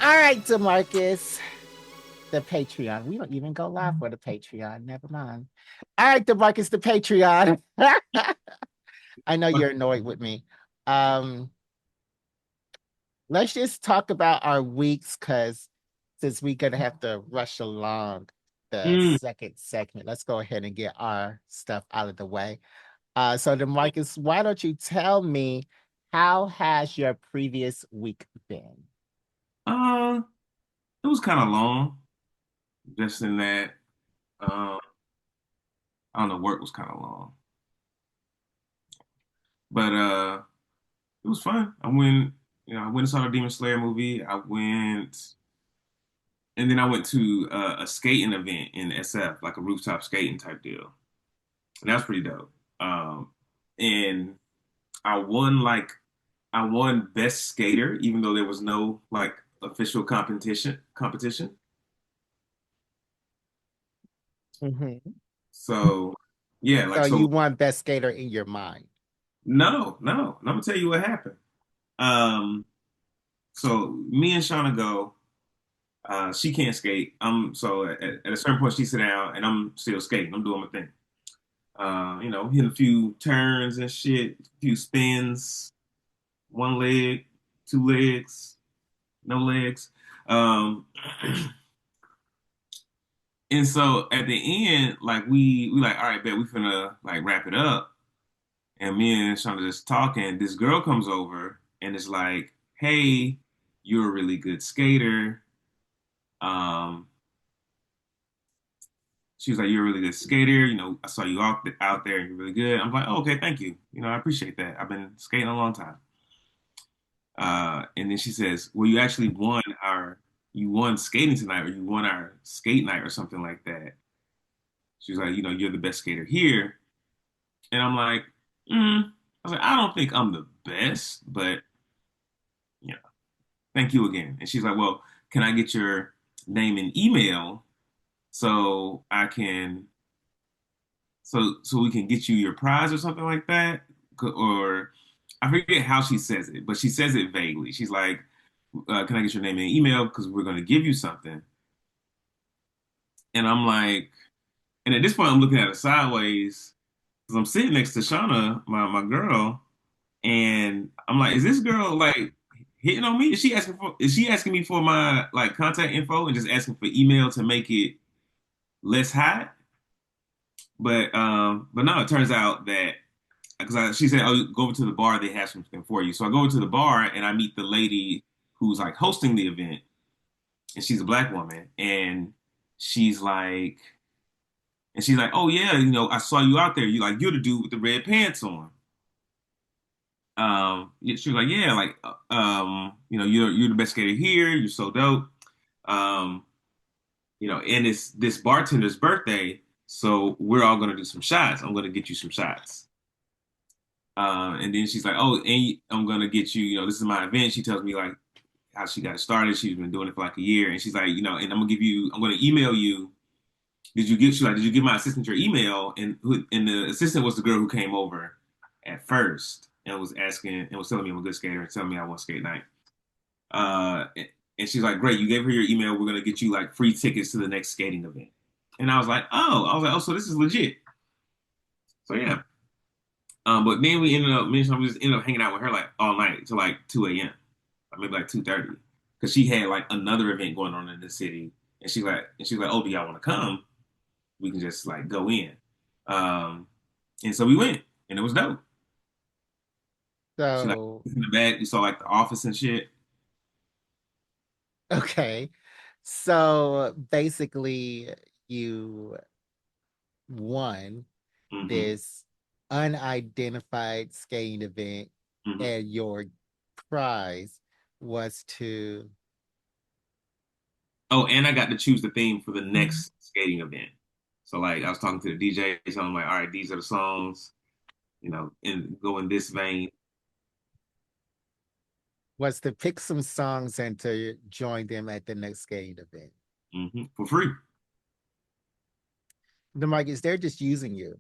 All right, DeMarcus, the Patreon. We don't even go live for the Patreon. Never mind. All right, DeMarcus, the Patreon. I know you're annoyed with me. Um, let's just talk about our weeks because since we're gonna have to rush along the Mm. second segment, let's go ahead and get our stuff out of the way. So DeMarcus, why don't you tell me how has your previous week been? Uh, it was kind of long, just in that, um, I don't know, work was kind of long, but it was fun. I went and saw the Demon Slayer movie. And then I went to a skating event in SF, like a rooftop skating type deal, and that was pretty dope. And I won like I won best skater, even though there was no like official competition. Mhm. So yeah, So like you so. won best skater in your mind. No. I'm gonna tell you what happened. Um, so me and Shauna go. She can't skate. So at a certain point she sit down and I'm still skating. I'm doing my thing. Hitting a few turns and shit, a few spins, one leg, two legs, no legs. Um, and so at the end, like we like, all right, bet we finna like wrap it up. And me and Shauna just talking. This girl comes over and it's like, "Hey, you're a really good skater." Um, she was like, "You're a really good skater. I saw you out there, and you're really good." I'm like, oh, "Okay, thank you. I appreciate that. I've been skating a long time." And then she says, "Well, you won skating tonight, or you won our skate night, or something like that." She was like, "You're the best skater here," and I'm like, I was like, "I don't think I'm the best, but." you know, Thank you again. And she's like, well, can I get your name and email so I can so we can get you your prize or something like that? Or I forget how she says it, but she says it vaguely. She's like, can I get your name and email because we're going to give you something? And I'm like, and at this point I'm looking at her sideways because I'm sitting next to Shauna, my girl, and I'm like, is this girl like hitting on me? Is she asking me for my like contact info and just asking for email to make it less hot? But no, it turns out that because she said, "Oh, go over to the bar. They have something for you." So I go over to the bar and I meet the lady who's like hosting the event, and she's a black woman, and she's like, she's like, "Oh yeah, I saw you out there. You're the dude with the red pants on." Yeah, she was like, "Yeah, like, you're the best skater here. You're so dope." Um, and it's this bartender's birthday, so we're all gonna do some shots. I'm gonna get you some shots. And then she's like, "Oh, and I'm gonna get you. This is my event." She tells me like how she got started. She's been doing it for like a year, and she's like, and I'm gonna email you. Did you give my assistant your email? And the assistant was the girl who came over at first and was asking and was telling me I'm a good skater and telling me I want skate night. And she's like, "Great, you gave her your email. We're gonna get you like free tickets to the next skating event." And I was like, "Oh, so this is legit." So yeah. But then me and Sean, we just ended up hanging out with her like all night till like 2 a.m. Or maybe like 2:30, because she had like another event going on in the city, and she's like, "Oh, do y'all want to come? We can just like go in." Um, and so we went, and it was dope. She like So, in the back, we saw like the office and shit. okay. So basically, you won hmm this unidentified skating event, hmm and your prize was to. Oh, and I got to choose the theme for the next skating event. So like I was talking to the DJ, so I'm like, all right, these are the songs, and go in this vein. Was to pick some songs and to join them at the next skating event. For free. DeMarcus, they're just using you.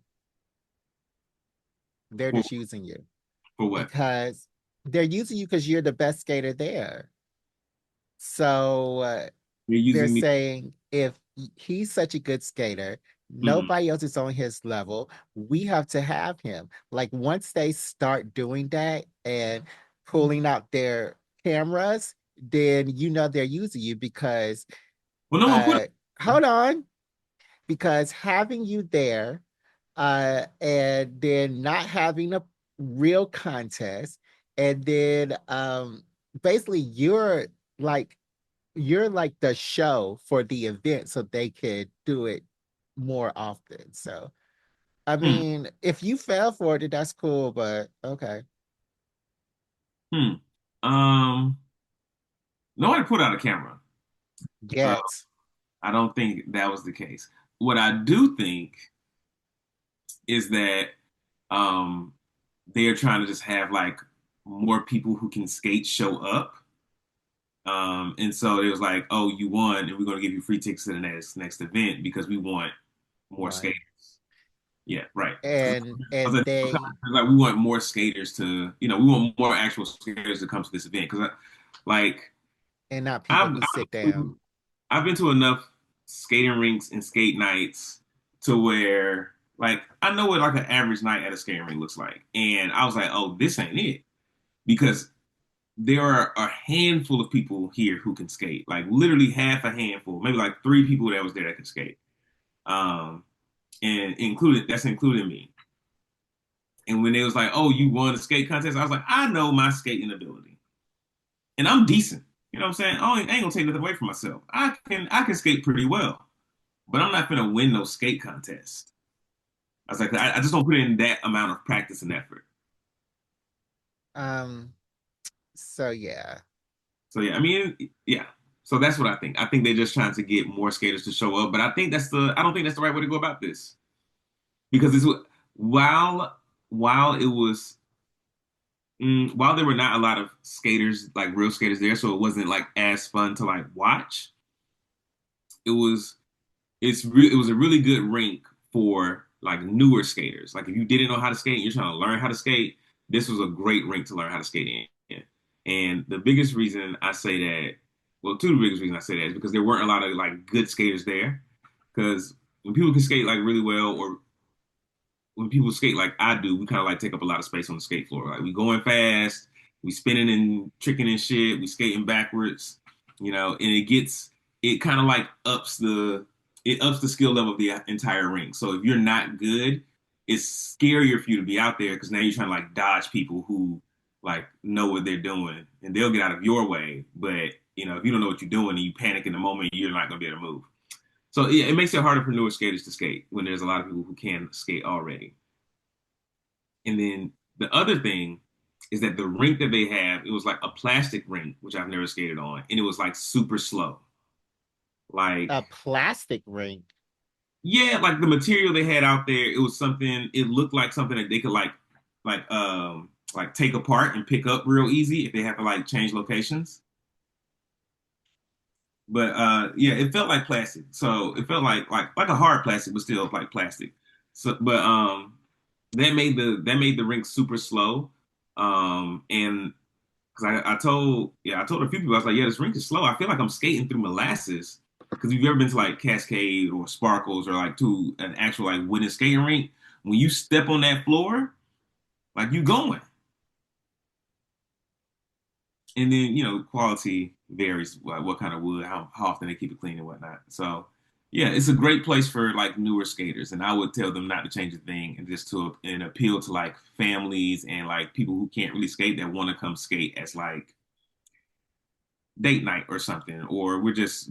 They're For just using you for what? because they're using you because you're the best skater there. So You're they're using me. saying if he's such a good skater, Mm. nobody else is on his level. We have to have him. Like once they start doing that and pulling out their cameras, then you know they're using you because Well, no one put uh hold on, because having you there and then not having a real contest and then basically like you're like the show for the event so they could do it more often. So, I Hmm. mean, if you fell for it, that's cool, but okay. Hmm. Um, Nobody put out a camera. Uh, Get I don't think that was the case. What I do think is that um, they're trying to just have like more people who can skate show up. And so it was like, oh, you won, and we're going to give you free tickets to the next event because we want more right. skaters. Yeah, right. I was And like, we want more skaters to, we want more actual skaters to come to this event because, like, and not people I've who sit I've down. I've been to enough skating rinks and skate nights to where, like, I know what like an average night at a skating rink looks like, and I was like, oh, this ain't it because there are a handful of people here who can skate, like literally half a handful, maybe like three people that was there that can skate, um, and including me. And when it was like, "Oh, you won a skate contest," I was like, "I know my skating ability, and I'm decent." You know what I'm saying? I ain't gonna take nothing away from myself. I can skate pretty well, but I'm not gonna win no skate contest. I was like, I just don't put in that amount of practice and effort. Um, so yeah. So yeah, I mean, yeah. So that's what I think. I think they're just trying to get more skaters to show up, but I don't think that's the right way to go about this because while while it was while there were not a lot of skaters, like real skaters there, so it wasn't like as fun to like watch. It was it was a really good rink for like newer skaters. Like if you didn't know how to skate, and you're trying to learn how to skate. This was a great rink to learn how to skate in. And the biggest reason I say that, well, two of the biggest reasons I say that is because there weren't a lot of like good skaters there. Because when people can skate like really well, or when people skate like I do, we kind of like take up a lot of space on the skate floor. Like we going fast, we spinning and tricking and shit, we skating backwards, and it kind of like ups the skill level of the entire ring. So if you're not good, it's scarier for you to be out there because now you're trying to like dodge people who like know what they're doing and they'll get out of your way. But if you don't know what you're doing and you panic in the moment, you're not gonna be able to move. So yeah, it makes it harder for newer skaters to skate when there's a lot of people who can skate already. And then the other thing is that the rink that they have, it was like a plastic rink, which I've never skated on, and it was like super slow. Like, A plastic rink. yeah, like the material they had out there, it was something, it looked like something that they could like take apart and pick up real easy if they have to like change locations. But yeah, it felt like plastic. So it felt like a hard plastic, but still like plastic. So but that made the rink super slow. And because I told a few people, I was like, yeah, this rink is slow. I feel like I'm skating through molasses. Because if you've ever been to like Cascade or Sparkles or like to an actual like wooden skating rink, when you step on that floor, like you going. And then, quality varies, like what kind of wood, how often they keep it clean and whatnot. So yeah, it's a great place for like newer skaters. And I would tell them not to change a thing and just to and appeal to like families and like people who can't really skate that want to come skate as like date night or something, or we're just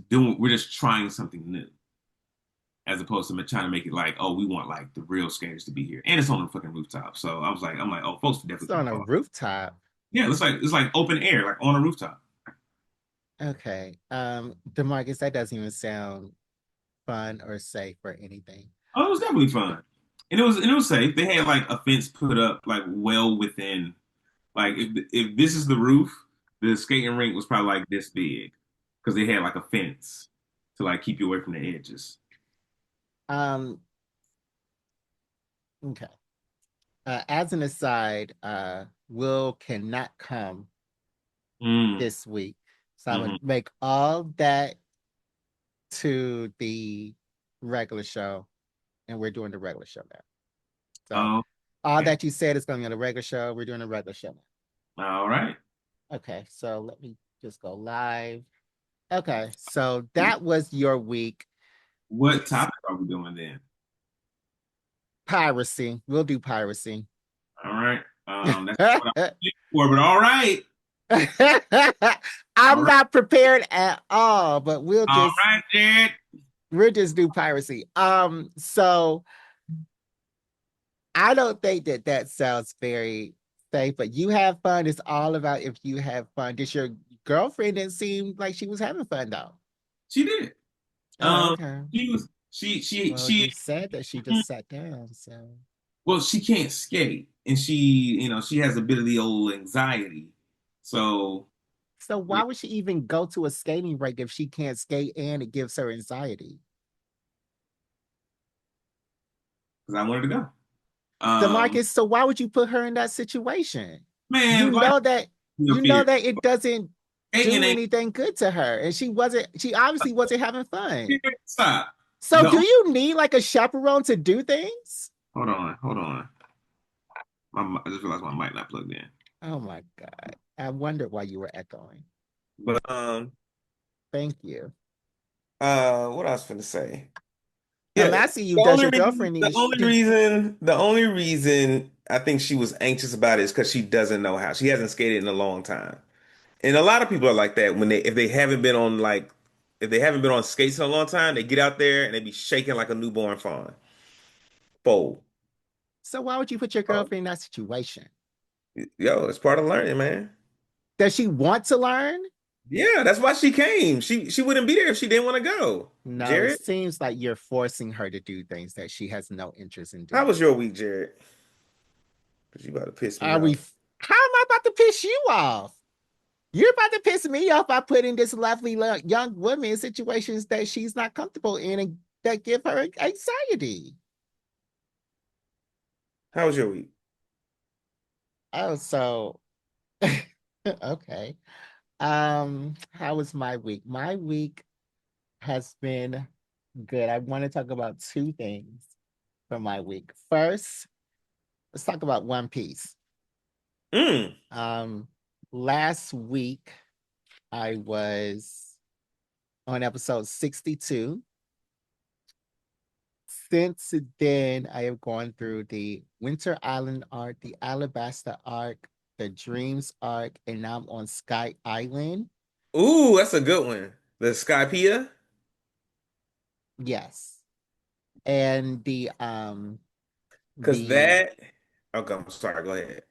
trying something new, as opposed to trying to make it like, oh, we want like the real skaters to be here, and it's on the fucking rooftop. So I'm like, oh, folks It's definitely come on a follow. rooftop. Yeah, it's like open air, like on a rooftop. Okay. DeMarcus, that doesn't even sound fun or safe or anything. Oh, it was definitely fun, and it was safe. They had like a fence put up like well within, like if this is the roof, the skating rink was probably like this big because they had like a fence to like keep you away from the edges. Um, okay. As an aside, Will cannot come Mm. this week. So I'm Hmm. gonna make all that to the regular show, and we're doing the regular show now. So Oh, all okay. that you said is going to be on the regular show. We're doing a regular show now. All right. Okay, so let me just go live. Okay, so that was your week. What topic are we doing then? Piracy. We'll do piracy. All right. That's what I'm looking for, but all right. All I'm right. not prepared at all, but All right, Jared. we'll just do piracy. So I don't think that that sounds very safe, but you have fun. It's all about if you have fun. Did your girlfriend didn't seem like she was having fun though? She did. Oh, Um, okay. she was Well, you said that she just sat down, so. well, she can't skate, and she has a bit of the old anxiety. So So yeah, why would she even go to a skating rink if she can't skate and it gives her anxiety? because I wanted to go. Um, DeMarcus, so why would you put her in that situation? You man, life know that up you know here. that it doesn't Skating do ain't anything good to her. And she obviously wasn't having fun. stop. So The do you need like a chaperone to do things? hold on. I just realized my mic not plugged in. Oh my God. I wondered why you were echoing. But Thank you. what I was gonna say? And Yeah, lastly, you does your girlfriend the need only did reason, the only reason I think she was anxious about it is because she doesn't know how. She hasn't skated in a long time, and a lot of people are like that when they if they haven't been on like if they haven't been on skates in a long time, they get out there and they be shaking like a newborn fawn. Fold. so why would you put your Oh, girlfriend in that situation? yo, it's part of learning, man. Does she want to learn? Yeah, that's why she came. She wouldn't be there if she didn't want to go. No, it Jared, seems like you're forcing her to do things that she has no interest in how doing. was your week, Jared? Because you about to piss me Are we? off. How am I about to piss you off? You're about to piss me off by putting this lovely young woman in situations that she's not comfortable in and that give her anxiety. How was your week? Oh, so okay. How was my week? My week has been good. I want to talk about two things for my week. First, let's talk about One Piece. Mm. Um, last week I was on episode 62. Since then, I have gone through the Winter Island arc, the Alabasta arc, the Dreams arc, and now I'm on Sky Island. Ooh, that's a good one. The Skypea? Yes. And Because the that. Okay, I'm sorry. Go ahead.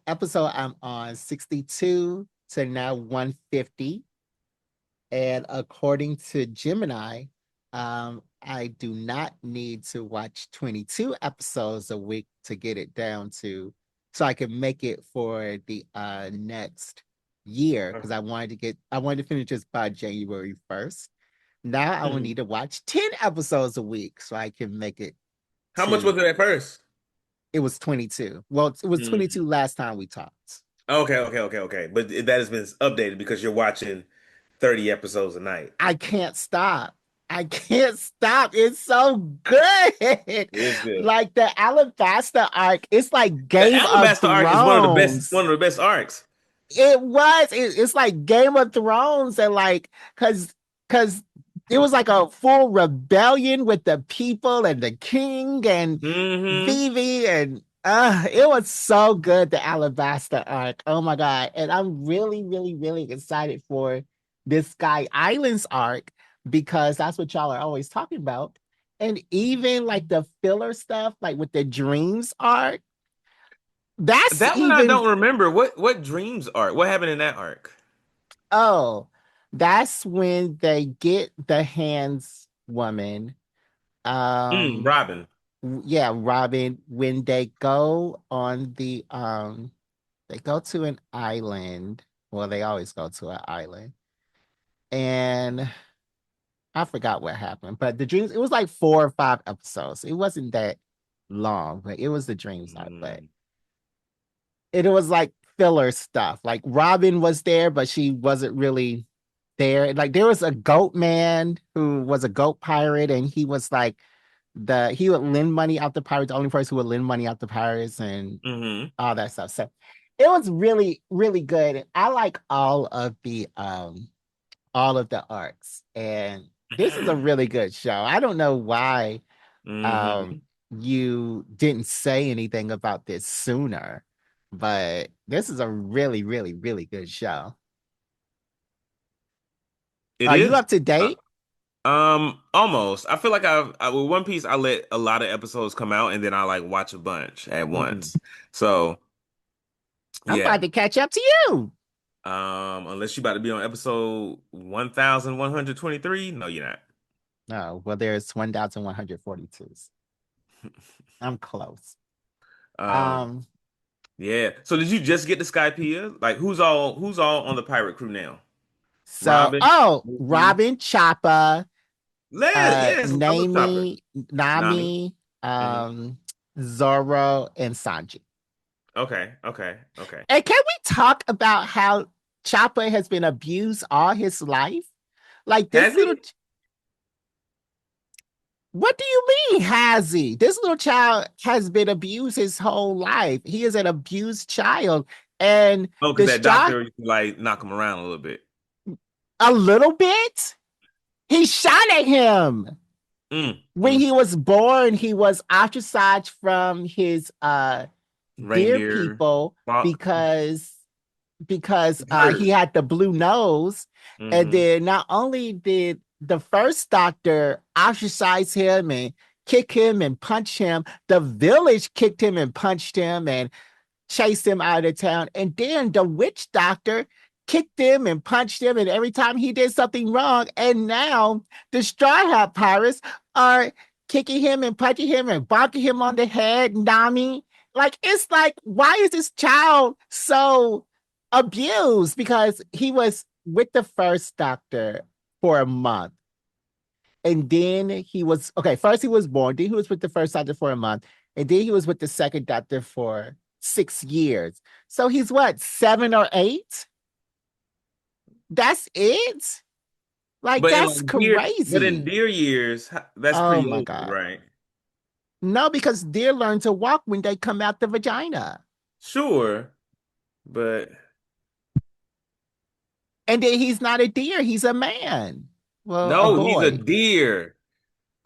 episode I'm on 62 to now 150. And according to Gemini, I do not need to watch 22 episodes a week to get it down to so I can make it for the next year because I wanted to finish this by January 1st. Now I will Mhm. need to watch 10 episodes a week so I can make it How much to was it at first? it was 22. Well, it was Mm. 22 last time we talked. Okay. But that has been updated because you're watching 30 episodes a night. I can't stop. I can't stop. It's so good. It is good. Like the Alabasta arc, it's like The Game of Alabaster arc is Thrones. one of the best arcs. It's like Game of Thrones and like because it was like a full rebellion with the people and the king and Hmm. Vivi and it was so good, the Alabasta arc. Oh my god. And I'm really, really, really excited for this Sky Islands arc because that's what y'all are always talking about. And even like the filler stuff, like with the dreams arc, that's That one I even don't remember. What dreams arc? What happened in that arc? oh, that's when they get the hands woman. Mm, Um, Robin. yeah, Robin, when they go to an island. Well, they always go to an island. And I forgot what happened, but the dreams, it was like 4 or 5 episodes. It wasn't that long, but it was the dreams I but Mm. it was like filler stuff. Like Robin was there, but she wasn't really there. Like there was a goat man who was a goat pirate, and he was like he would lend money out to pirates, the only person who would lend money out to pirates and Mm-hmm. all that stuff. So it was really, really good. I like all of the arcs. And this is a really good show. I don't know why Mm-hmm. um you didn't say anything about this sooner, but this is a really, really, really good show. It Are you is. up to Uh, date? Almost. I feel like with One Piece, I let a lot of episodes come out and then I like watch a bunch at Mm-mm. once. So I'm yeah. about to catch up to you. Unless you about to be on episode 1123. No, you're not. No, well, there's 1,142. I'm close. Um, Um, yeah. So did you just get the Skypiea? Like who's all on the pirate crew now? so Robin, Luffy, Robin, Chopper, yes, I love Chopper. Nami, Nami. Nami, Hmm. Zoro, and Sanji. Okay, okay, okay. And can we talk about how Chopper has been abused all his life? Like Has this little, he? what do you mean, has he? This little child has been abused his whole life. He is an abused child. And Oh, because the that straw, doctor used to like knock him around a little bit. a little bit, he shot at him. Mm, When mm. he was born, he was ostracized from his dear Reindeer people flock. because he Herd. had the blue nose. And Hmm. then not only did the first doctor ostracize him and kick him and punch him, the village kicked him and punched him and chased him out of town. And then the witch doctor kicked him and punched him, and every time he did something wrong. And now the Straw Hat Pirates are kicking him and punching him and bonking him on the head, Nami. Like, it's like, why is this child so abused? Because he was with the first doctor for a month. And then he was okay. First, he was born. Then he was with the first doctor for a month, and then he was with the second doctor for 6 years. So he's what, 7 or 8? That's it. Like But in that's like in crazy. deer years, that's Oh pretty my old, god. right? No, because deer learn to walk when they come out the vagina, Sure, but and then he's not a deer. He's a man. Well, a no, he's a boy. deer.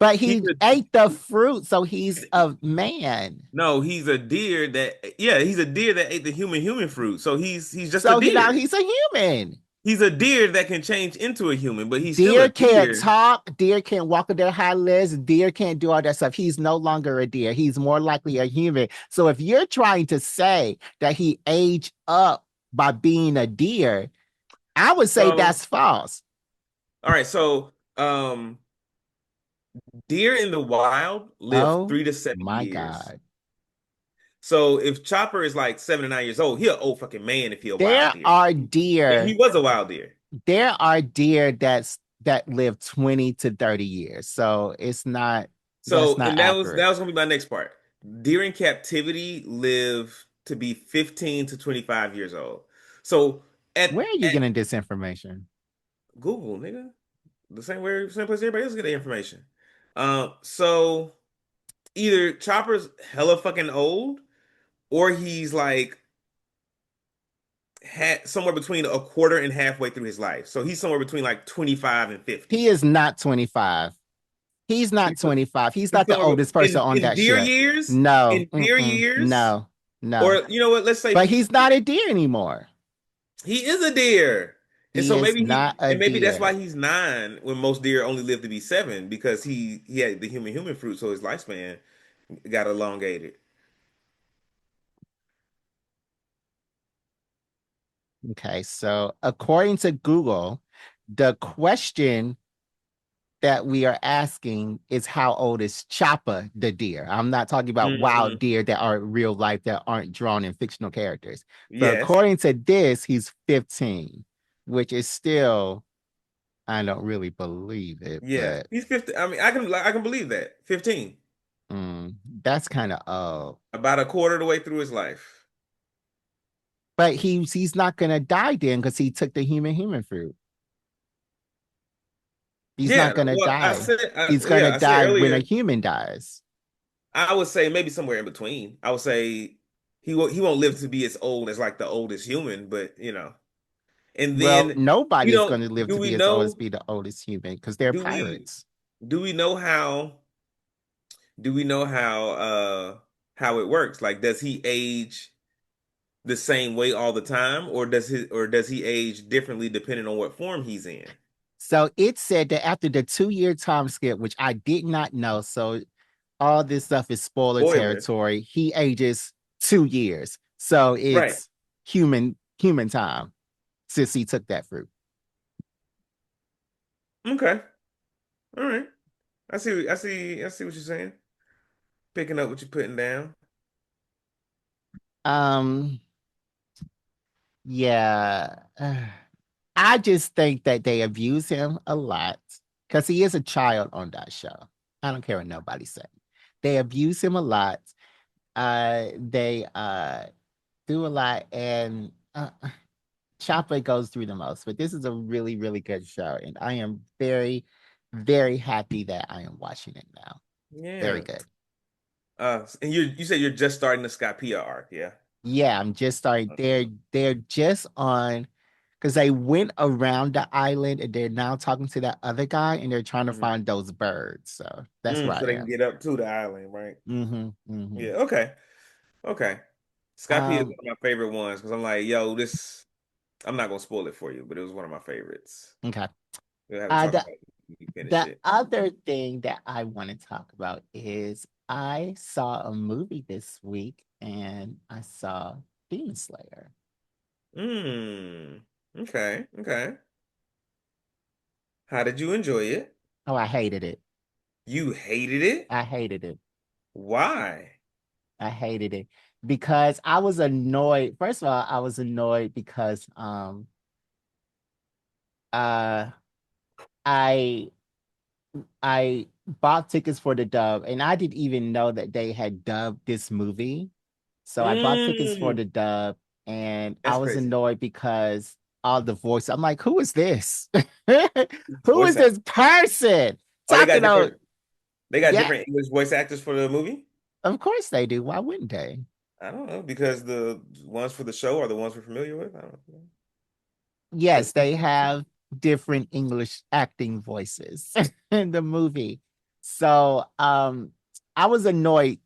But He's he a ate the fruit, so he's a man. no, he's a deer that yeah, he's a deer that ate the human fruit. So he's just a So now deer. he's a human. He's a deer that can change into a human, but he's still a Deer can't deer. talk. Deer can't walk on their hind legs. Deer can't do all that stuff. He's no longer a deer. He's more likely a human. So if you're trying to say that he aged up by being a deer, I would say So, that's false. all right, so deer in the wild live Oh 3 to 7 my years. God. So if Chopper is like 7 or 9 years old, he'll old fucking man if he a There wild deer. are But he deer. was a wild deer. There are deer that live 20 to 30 years. So that's So, not and that accurate. was gonna be my next part. Deer in captivity live to be 15 to 25 years old. So Where are you at getting this information? Google, nigga, the same place everybody else get their information. So either Chopper's hella fucking old, or he's like had somewhere between a quarter and halfway through his life. So he's somewhere between like 25 and He 50. is not 25. He's not He's, 25. He's he's not the somewhere oldest person on in that deer ship. years, No, in deer years, no, no. or you know what? Let's say But he's not a deer anymore. he is a deer. And He so is not a maybe that's why deer. he's 9 when most deer only live to be 7 because he had the human fruit, so his lifespan got elongated. Okay, so according to Google, the question that we are asking is how old is Chopper the deer? I'm not talking about wild Mhm. deer that are real life that aren't drawn in fictional characters. But Yes. according to this, he's 15, which is still, I don't really believe it, Yeah. but He's 50. I mean, I can believe that. 15. that's kind of old. About a quarter of the way through his life. But he's not gonna die then because he took the human fruit. He's Yeah, not gonna well, die. He's gonna yeah, I said die when a earlier. human dies. I would say maybe somewhere in between. I would say he won't live to be as old as like the oldest human, but and Well, then nobody is going to live do to we be as old as know be the oldest human because they're do we pirates. do we know how it works? Like, does he age the same way all the time, or does he age differently depending on what form he's in? So it said that after the 2 year time skip, which I did not know, so all this stuff is spoiler Spoiler. territory. He ages 2 years, so Right. it's human time since he took that fruit. Okay. All right. I see what you're saying. Picking up what you're putting down. Um, yeah. I just think that they abuse him a lot because he is a child on that show. I don't care what nobody says. They abuse him a lot. They do a lot, and Chopper goes through the most. But this is a really, really good show, and I am very, very happy that I am watching it now. Very Yeah. good. And you said you're just starting the Skypea arc, yeah? Yeah, I'm just starting. They're just on because they went around the island and they're now talking to that other guy and they're trying to Hmm. find those birds. So that's where I So they can am. get up to the island, right? Mm-hmm. Mm-hmm. Yeah. Okay. Okay. Skypea is Um, one of my favorite ones because I'm like, yo, this. I'm not gonna spoil it for you, but it was one of my favorites. okay. We'll have to Uh talk the about it when you finish the it. other thing that I want to talk about is I saw a movie this week and I saw Demon Slayer. Hmm. Okay. Okay. How did you enjoy it? Oh, I hated it. You hated it? I hated it. Why? I hated it because I was annoyed. First of all, I was annoyed because uh I I bought tickets for the dub and I didn't even know that they had dubbed this movie. So I bought tickets for Mm. the dub and I That's was crazy. annoyed because all the voice. I'm like, who is this? Who is Voice act. this person Oh, they talking got on? different. They got Yeah, different English voice actors for the movie. of course they do. Why wouldn't they? I don't know because the ones for the show are the ones we're familiar with. I don't know. Yes, But they have different English acting voices in the movie. So I was annoyed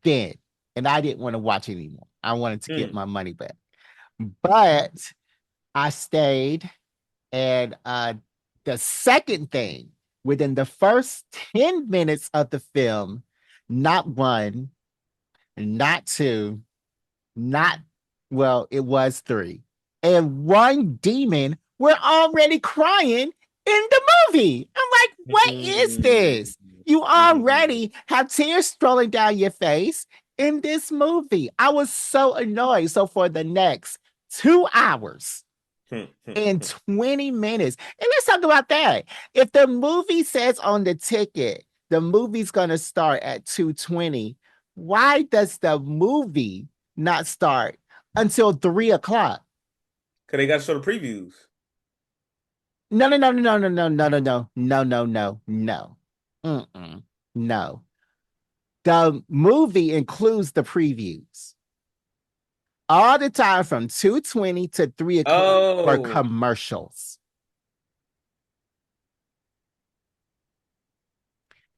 then and I didn't want to watch it anymore. I wanted to get mm, my money back. But I stayed and the second thing within the first 10 minutes of the film, not one, not two, not well, it was three, and one demon were already crying in the movie. I'm like, what is mm, this? You mm, already have tears strolling down your face in this movie. I was so annoyed. So for the next 2 hours and 20 minutes, and let's talk about that. If the movie says on the ticket, the movie's gonna start at 2:20, why does the movie not start until 3 o'clock? Cause they got to show the previews. No, no, no, no, no, no, no, no, no, no, no, no, no. Mm-mm. No. The movie includes the previews. All the time from 2:20 to 3 o'clock for Oh, commercials.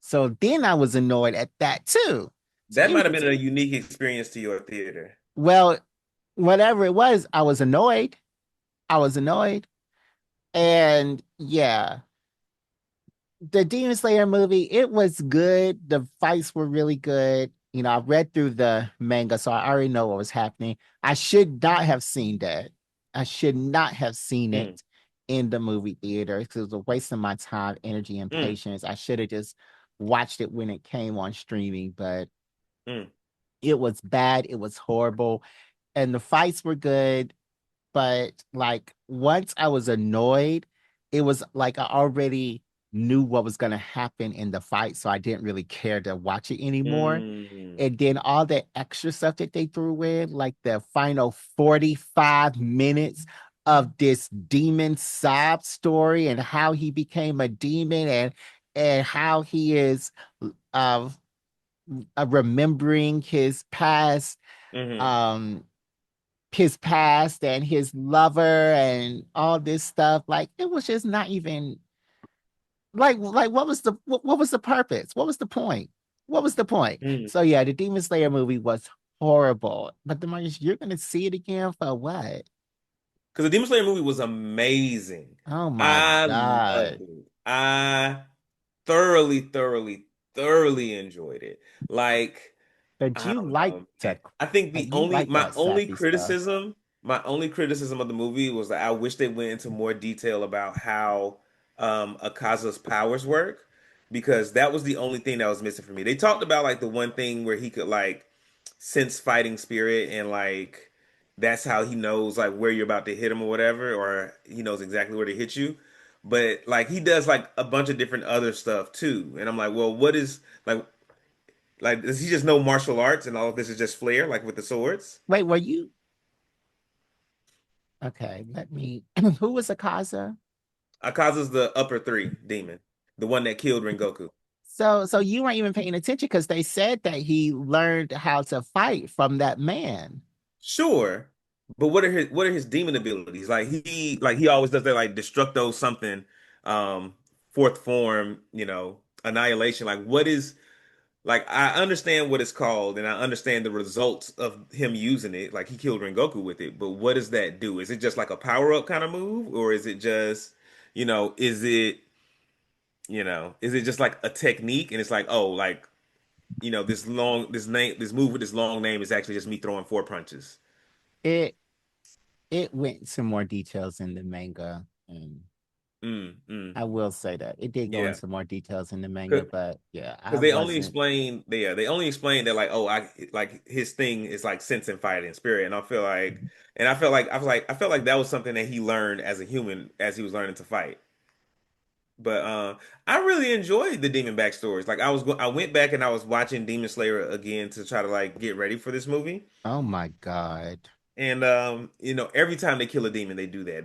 So then I was annoyed at that too. So that you might have can been a see, unique experience to your theater. well, whatever it was, I was annoyed. I was annoyed. And yeah, the Demon Slayer movie, it was good. The fights were really good. You know, I read through the manga, so I already know what was happening. I should not have seen that. I should not have seen Mm, it in the movie theater because it was a waste of my time, energy, and mm, patience. I should have just watched it when it came on streaming, but mm. it was bad. It was horrible. And the fights were good, but like once I was annoyed, it was like I already knew what was going to happen in the fight, so I didn't really care to watch it anymore. Mm, And then all the extra stuff that they threw in, like the final 45 minutes of this demon sob story and how he became a demon and how he is uh, remembering hmm um his past and his lover and all this stuff. Like it was just not even like what was the purpose? What was the point? What was the point? mm. So yeah, the Demon Slayer movie was horrible. But the Marcus, you're gonna see it again for what? Because the Demon Slayer movie was amazing. Oh my I loved God. it. I thoroughly, thoroughly, thoroughly enjoyed it. Like, But I you don't like know, man. to I think you like that sappy stuff. my only criticism of the movie was that I wish they went into more detail about how Akaza's powers work, because that was the only thing that was missing for me. They talked about like the one thing where he could like sense fighting spirit, and like that's how he knows like where you're about to hit him or whatever, or he knows exactly where to hit you. But like he does like a bunch of different other stuff too. And I'm like, well, what is like, does he just know martial arts and all of this is just flair, like with the swords? Wait, were you okay? Let me who was Akaza? Akaza's the upper three demon, the one that killed Rengoku. So you weren't even paying attention because they said that he learned how to fight from that man. Sure, but what are his demon abilities? Like he always does that like destructo something, um, fourth form, annihilation. Like what is like I understand what it's called and I understand the results of him using it. Like he killed Rengoku with it, but what does that do? Is it just like a power up kind of move, or is it just, is it is it just like a technique and it's like, oh, like, this move with this long name is actually just me throwing four punches. It it went into more details in the manga, and Mm, mm. I will say that it did go Yeah. into more details in the manga, Because but yeah, I they only wasn't. explain they only explain that like, oh, I like his thing is like sense and fight and spirit. And I felt like that was something that he learned as a human as he was learning to fight. But I really enjoyed the demon backstories. Like I went back and I was watching Demon Slayer again to try to like get ready for this movie. Oh my God. And every time they kill a demon, they do that.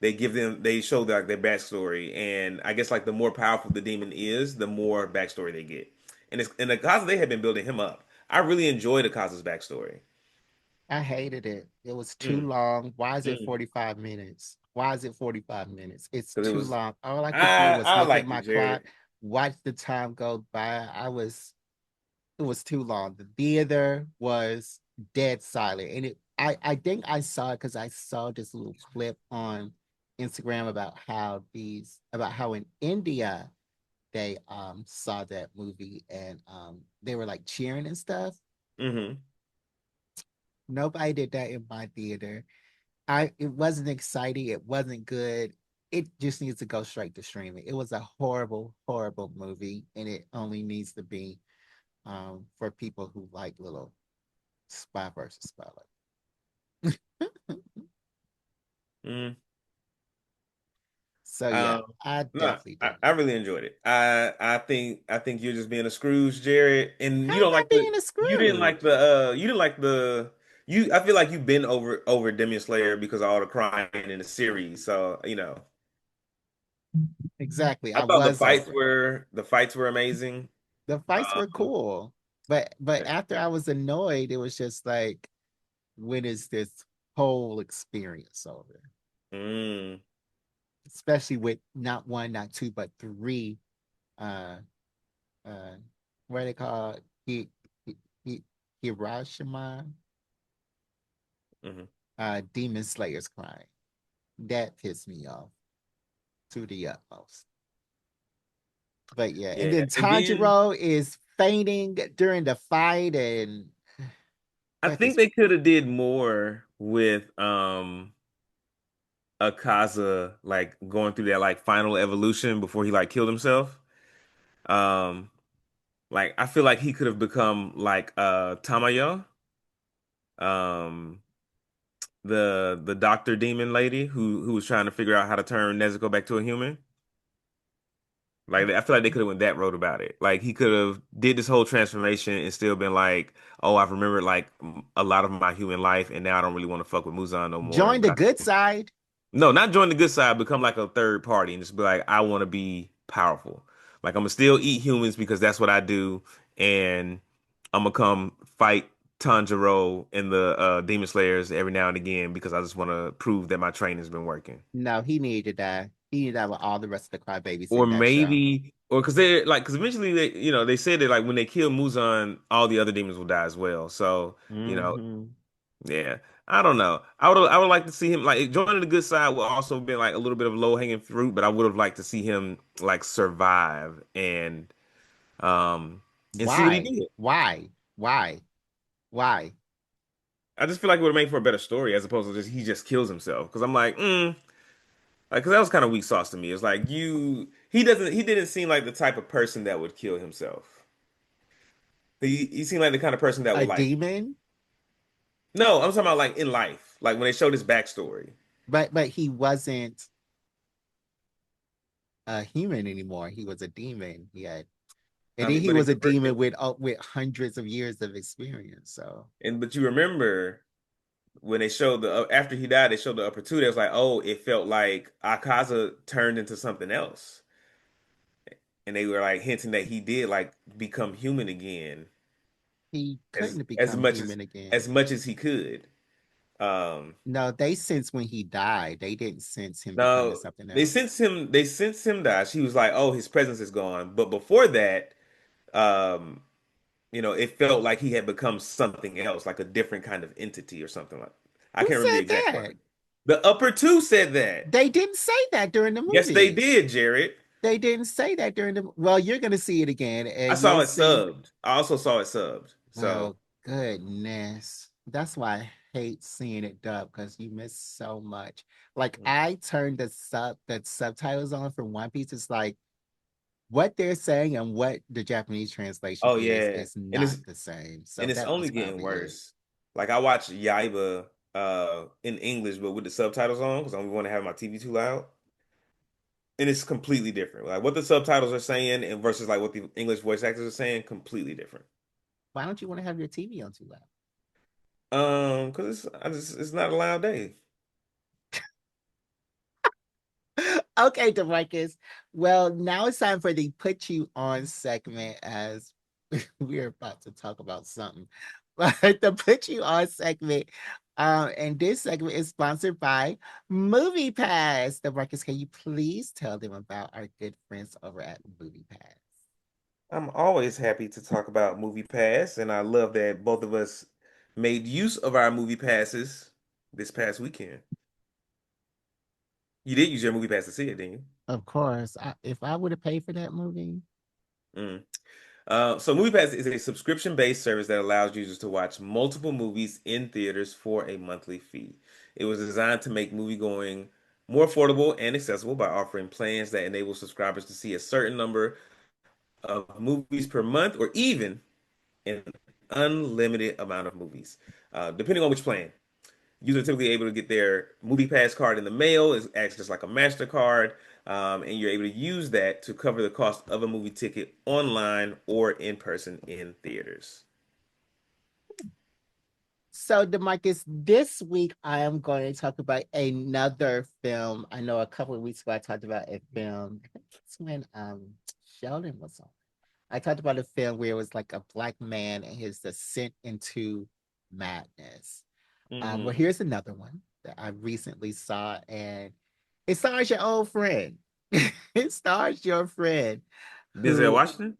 They show like their backstory, and I guess like the more powerful the demon is, the more backstory they get. And Akaza, they had been building him up. I really enjoyed Akaza's backstory. I hated it. It was too Mm, long. Why is it mm. 45 minutes? Why is it 45 minutes? It's Because it too was long. All I could do was I look at liked my it, clock, Jared. watch the time go by. It was too long. The theater was dead silent. And I think I saw it because I saw this little clip on Instagram about how in India they saw that movie and they were like cheering and stuff. Hmm. Nobody did that in my theater. It wasn't exciting, it wasn't good. It just needs to go straight to streaming. It was a horrible, horrible movie, and it only needs to be for people who like little spy versus spy. Mm. So yeah, Um, I no, definitely I didn't. really enjoyed it. I think you're just being a Scrooge, Jared, and How you am don't I like being a Scrooge? you didn't like the you. I feel like you've been over Demon Slayer because of all the crying in the series. So Exactly. I I thought was over it. the fights were amazing. The fights were Um, cool. But after I was annoyed, it was just like, when is this whole experience over? mm, Especially with not one, not two, but three uh uh what are they called? He, Hiroshima mhm. demon slayers crying. That pissed me off to the utmost. But yeah, and Yeah, then and then Tanjiro is fainting during the fight, and I that think just they could have did more with Akaza like going through that like final evolution before he like killed himself. Um, Like I feel like he could have become like Tamayo, um the doctor demon lady who was trying to figure out how to turn Nezuko back to a human. Like I feel like they could have went that road about it. Like he could have did this whole transformation and still been like, "Oh, I've remembered like a lot of my human life, and now I don't really want to fuck with Muzan no more." Join But the good side. no, not join the good side, become like a third party and just be like, "I want to be powerful. Like I'm gonna still eat humans because that's what I do, and I'm gonna come fight Tanjiro and the Demon Slayers every now and again because I just want to prove that my training's been working." No, he needed to die. He needed to die with all the rest of the crybabies Or in that show. maybe, or because they're like, because eventually they, they said that like when they kill Muzan, all the other demons will die as well. So, you know, Hmm. yeah, I don't know. I would like to see him like joining the good side would also been like a little bit of low hanging fruit, but I would have liked to see him like survive um and see what he Why? did. Why? Why? Why? I just feel like it would have made for a better story as opposed to just he just kills himself. Because I'm like, like, because that was kind of weak sauce to me. It's like he didn't seem like the type of person that would kill himself. He seemed like the kind of person that A would like. demon? No, I'm talking about like in life, like when they showed his backstory. But he wasn't a human anymore. He was a demon. And I then mean, he but was a demon with hundreds of years of experience. So but you remember when they showed the after he died, they showed the upper two. They was like, oh, it felt like Akaza turned into something else, and they were like hinting that he did like become human again, he as couldn't as become much as human again. as much as he could. Um, No, they sensed when he died. They didn't sense him becoming no, something they else. sensed him. They sensed him die. She was like, oh, his presence is gone. But before that, um, it felt like he had become something else, like a different kind of entity or something like. I Who can't remember the said exact that? word. The upper two said that. They didn't say that during the Yes, they movie. did, Jared. They didn't say that during the. Well, you're gonna see it again, I and saw you'll it see. subbed. I also saw it subbed. So, Oh goodness, that's why I hate seeing it dubbed because you miss so much. Like I turned the subtitles on for One Piece. It's like what they're saying and what the Japanese translation oh yeah, is and not it's the same. So and it's that only was getting probably it. worse. Like I watched Yaiba in English, but with the subtitles on because I don't want to have my TV too loud, and it's completely different. Like what the subtitles are saying and versus like what the English voice actors are saying, completely different. Why don't you want to have your TV on too loud? Because it's not a loud day. Okay, DeMarcus. Well, now it's time for the put you on segment as we're about to talk about something. But the put you on segment, and this segment is sponsored by Movie Pass. DeMarcus, can you please tell them about our good friends over at Movie Pass? I'm always happy to talk about Movie Pass, and I love that both of us made use of our Movie Passes this past weekend. You did use your Movie Pass to see it, didn't Of course, if I would have paid for that movie, you? So MoviePass is a subscription-based service that allows users to watch multiple movies in theaters for a monthly fee. It was designed to make movie-going more affordable and accessible by offering plans that enable subscribers to see a certain number of movies per month or even an unlimited amount of movies, depending on which plan. Users are typically able to get their movie pass card in the mail. It acts just like a MasterCard, and you're able to use that to cover the cost of a movie ticket online or in person in theaters. so, Demarcus, this week I am going to talk about another film. I know a couple of weeks ago I talked about a film. I think it's when Sheldon was on. I talked about a film where it was like a black man and his descent into madness. Well, Hmm. here's another one that I recently saw, and it stars your old friend. It stars your friend Denzel who Washington?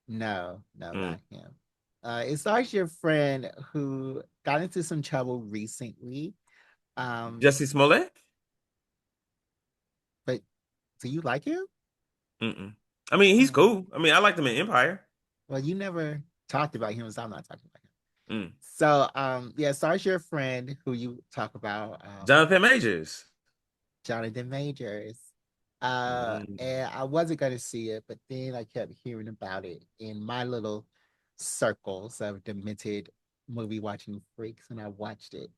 no, no, Mm. not him. It stars your friend who got into some trouble recently. Um, Jussie Smollett? but do you like him? Mm-mm. I mean, he's Oh, cool. I mean, I liked him in Empire. well, you never talked about him, so I'm not talking about him. Mm. So, yeah, stars your friend who you talk about, Jonathan Majors. Jonathan Majors. Mm. And I wasn't gonna see it, but then I kept hearing about it in my little circles of demented movie watching freaks, and I watched it.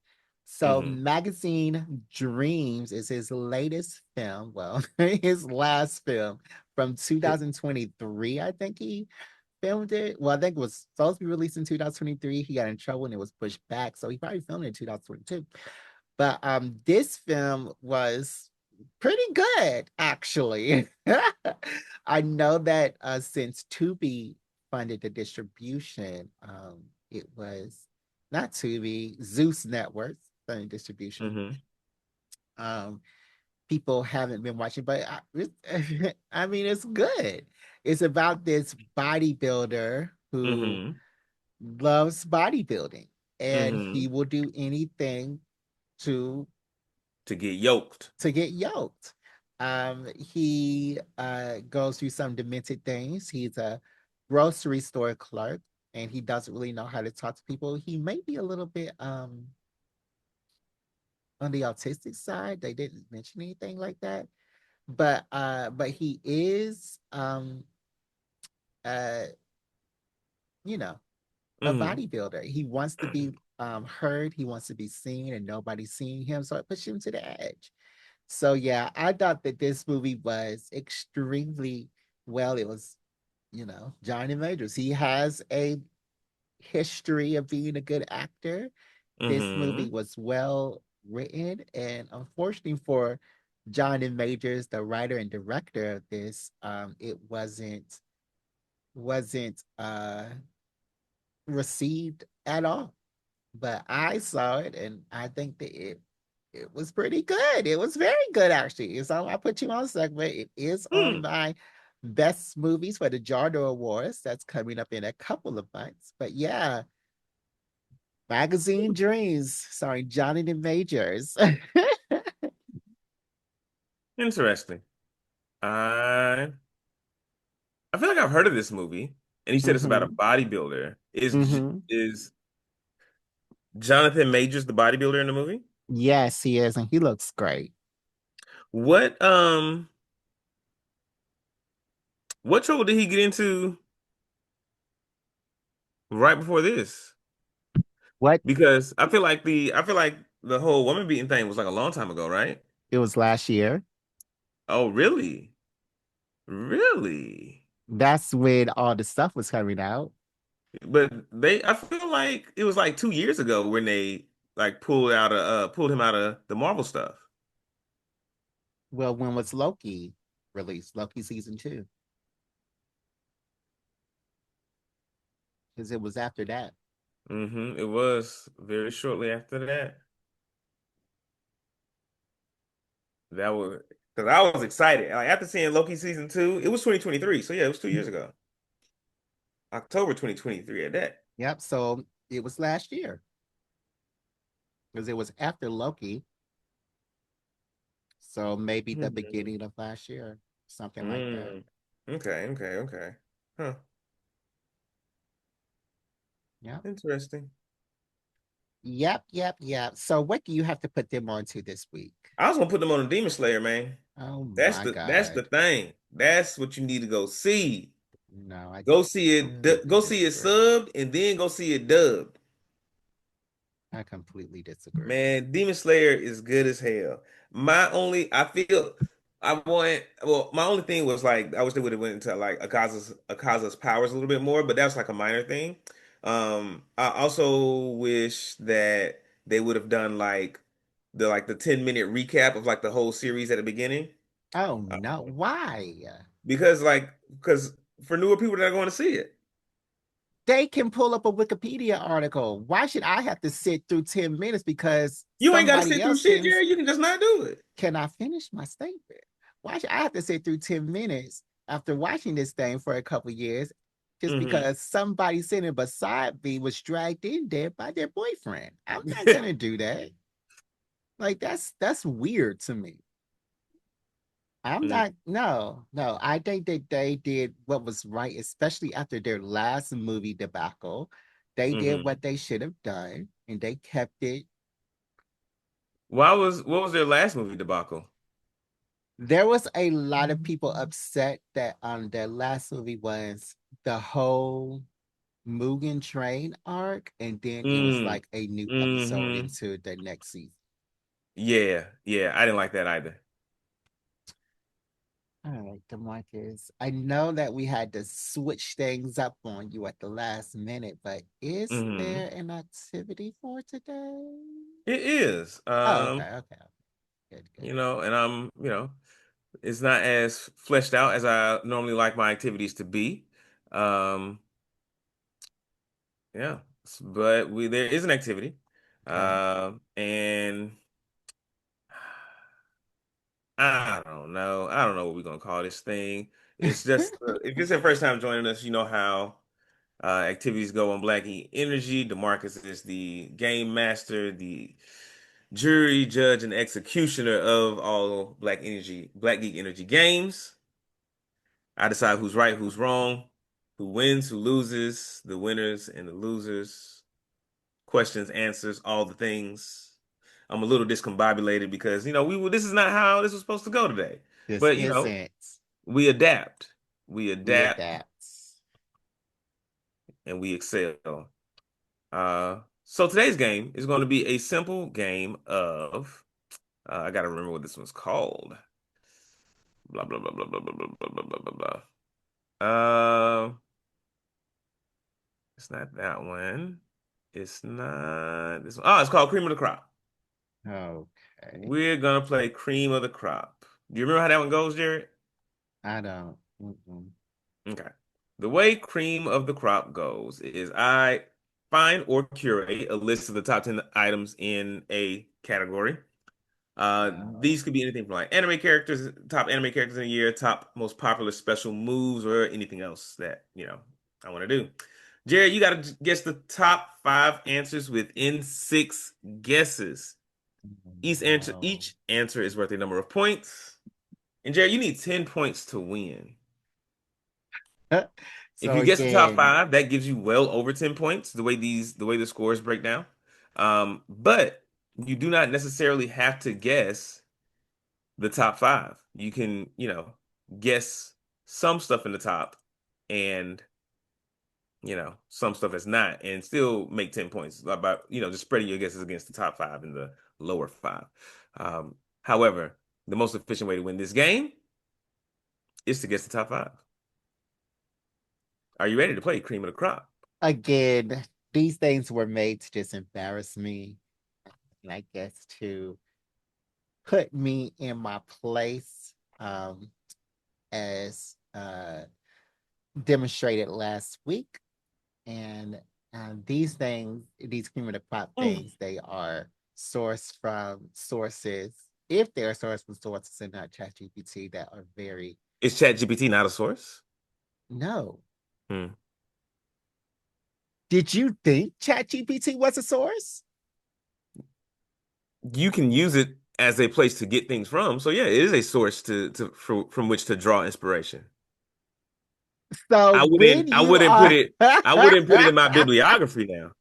So, Mm-hmm. Magazine Dreams is his latest film. Well, his last film from 2023. I think he filmed it. Well, I think it was supposed to be released in 2023. He got in trouble and it was pushed back. So he probably filmed it in 2022. But this film was pretty good, actually. I know that since Tubi funded the distribution, it was not Tubi, Zeus Networks funding distribution. Mm-hmm. Um, People haven't been watching, but I mean, it's good. It's about this bodybuilder who Mm-hmm. loves bodybuilding, and Mm-hmm. he will do anything to To get yoked. get yoked. He goes through some demented things. He's a grocery store clerk, and he doesn't really know how to talk to people. He may be a little bit on the autistic side. They didn't mention anything like that, but he is uh you know a Mm-hmm. bodybuilder. He wants to be heard. He wants to be seen, and nobody's seeing him. So it pushes him to the edge. So yeah, I thought that this movie was extremely well. It was, Johnny Majors. He has a history of being a good actor. This movie Mm-hmm. was well written, and unfortunately for Johnny Majors, the writer and director of this, it wasn't received at all. But I saw it, and I think that it was pretty good. It was very good, actually. It's on. I put you on segment. It is on Hmm. my best movies for the Jardo Awards. That's coming up in a couple of months. But yeah, Magazine Dreams. Sorry, Johnny the Majors. Interesting. I I feel like I've heard of this movie, and you said it's about a hmm bodybuilder. hmm Is Jonathan Majors the bodybuilder in the movie? Yes, he is, and he looks great. What what trouble did he get into right before this? What Because I feel like the whole woman beating thing was like a long time ago, right? it was last year. Oh, really? Really? That's when all the stuff was coming out. But I feel like it was like 2 years ago when they like pulled him out of the Marvel stuff. Well, when was Loki released? Loki season two, because it was after that. It was very shortly after that. That was because I was excited. Like after seeing Loki season two, it was 2023. So yeah, it was 2 years ago. October 2023 at that. Yep. So it was last year because it was after Loki. So maybe the Mhm. beginning of last year, something like that. Mm. Okay, okay, okay. Huh. Yep. Interesting. Yep. Yep. Yep. So what do you have to put them on to this week? I was gonna put them on a Demon Slayer, man. Oh my That's the God. thing. That's what you need to go see. No, I Go see it. completely Go see it disagree. subbed, and then go see it dubbed. I completely disagree. Man, Demon Slayer is good as hell. I feel, my only thing was like, I wish they would have went into like Akaza's powers a little bit more, but that's like a minor thing. I also wish that they would have done like the 10-minute recap of like the whole series at the beginning. Oh Uh, no, why? because for newer people that are going to see it, They can pull up a Wikipedia article. Why should I have to sit through 10 minutes because you ain't got to somebody sit through else shit, Jerry. You can just not do it. can I finish my statement? Why should I have to sit through 10 minutes after watching this thing for a couple years just Hmm. because somebody sitting beside me was dragged in there by their boyfriend? I'm not gonna do that. Like that's weird to me. I'm not, no. I think that they did what was right, especially after their last movie debacle. They did Hmm. what they should have done and they kept it. What was their last movie debacle? There was a lot of people upset that their last movie was the whole Mugen Train arc, and then it was Mm. like a new episode Hmm. into the next season. Yeah, yeah. I didn't like that either. All right, DeMarcus. I know that we had to switch things up on you at the last minute, but is Hmm. there an activity for today? It is. Oh, okay, okay. Good, good. And it's not as fleshed out as I normally like my activities to be. Um, yeah, but there is an activity, Okay. and I don't know. I don't know what we're gonna call this thing. It's just if it's your first time joining us, you know how activities go on Black Geek Energy. DeMarcus is the game master, the jury, judge, and executioner of all Black Geek Energy games. I decide who's right, who's wrong, who wins, who loses, the winners and the losers, questions, answers, all the things. I'm a little discombobulated because this is not how this was supposed to go today. This But isn't. we adapt. We We adapt adapt. and we excel. So today's game is going to be a simple game of I gotta remember what this one's called. Blah blah blah blah blah blah blah blah blah blah blah. It's not that one. It's not this one. Oh, it's called Cream of the Crop. Okay. We're gonna play Cream of the Crop. Do you remember how that one goes, Jared? I don't. Mm-mm. Okay. The way Cream of the Crop goes is I find or curate a list of the top 10 items in a category. These Oh. could be anything from like anime characters, top anime characters in a year, top most popular special moves, or anything else that, I want to do. Jared, you got to guess the top five answers within six guesses. No. Each answer is worth a number of points. And Jared, you need 10 points to win. If So you guess the top again, five, that gives you well over 10 points, the way the scores break down. But you do not necessarily have to guess the top five. You can, guess some stuff in the top and, some stuff that's not and still make 10 points about, just spreading your guesses against the top five and the lower five. However, the most efficient way to win this game is to guess the top five. Are you ready to play Cream of the Crop? again, these things were made to just embarrass me, and I guess to put me in my place, as demonstrated last week. And these things, these cream of the crop Mm. things, they are sourced from sources. If they're sourced from sources and not ChatGPT, that are very Is ChatGPT not a source? no. Hmm. Did you think ChatGPT was a source? You can use it as a place to get things from. So yeah, it is a source from which to draw inspiration. So when I you wouldn't put are it I wouldn't put it in my bibliography now.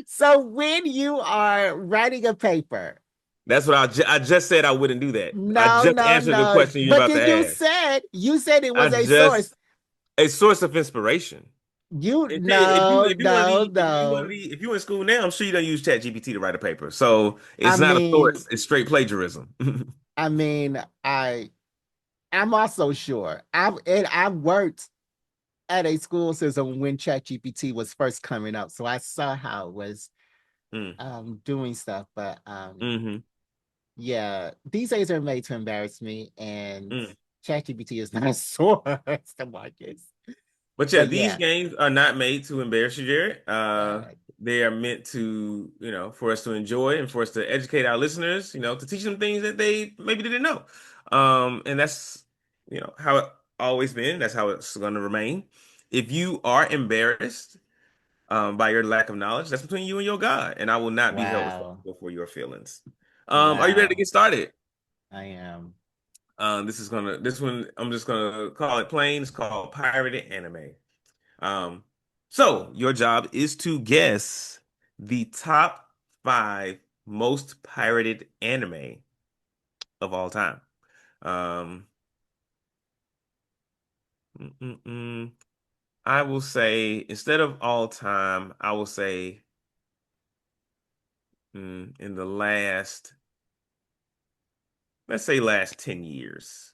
so when you are writing a paper, That's what I just said I wouldn't do that. I no, just no, answered the no. question you're But about to then ask. you said it I was a source. just a source of inspiration. You And no, if you want to no, be no. if you in school now, I'm sure you don't use ChatGPT to write a paper. So I it's not a mean, source. It's straight plagiarism. I mean, I'm also sure. I worked at a school system when ChatGPT was first coming up, so I saw how it was Mm, doing stuff. But hmm yeah, these days are made to embarrass me, and mm. ChatGPT is not a source to Marcus. But yeah, But these yeah, games are not made to embarrass you, Jared. uh, They are meant to, for us to enjoy and for us to educate our listeners, to teach them things that they maybe didn't know. And that's, how it always been. That's how it's going to remain. If you are embarrassed, by your lack of knowledge, that's between you and your God, and I will not be held wow, responsible for your feelings. Are you ready to wow, get started? I am. This one, I'm just gonna call it plain. It's called pirated anime. Um, so your job is to guess the top five most pirated anime of all time. Um, mm, mm, mm. I will say instead of all time, I will say in the last, let's say last 10 years.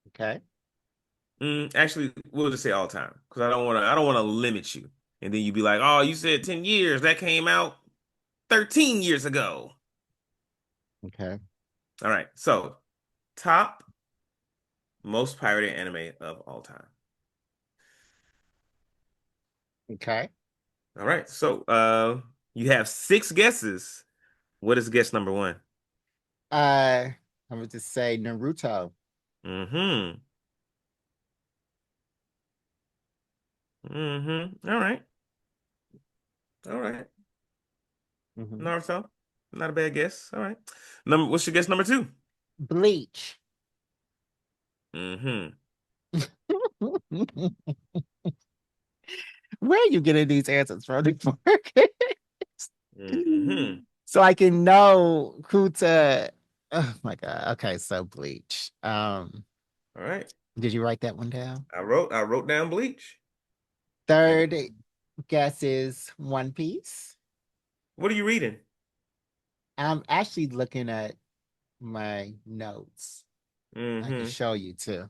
Okay. Actually, we'll just say all time because I don't want to limit you. And then you'd be like, "Oh, you said 10 years. That came out 13 years ago." Okay. All right. So, top most pirated anime of all time. Okay. All right. So, you have six guesses. What is guess number one? I would just say Naruto. Mm-hmm. Mm-hmm. All right. All right. Mhm. Naruto. Not a bad guess. All right. What's your guess number two? Bleach. Mm-hmm. Where are you getting these answers from? Mm-hmm. So I can know who to. Oh my god. Okay, so Bleach. All right. Did you write that one down? I wrote down Bleach. I Third guess is One Piece. What are you reading? I'm actually looking at my notes. I can Mm-hmm. show you too.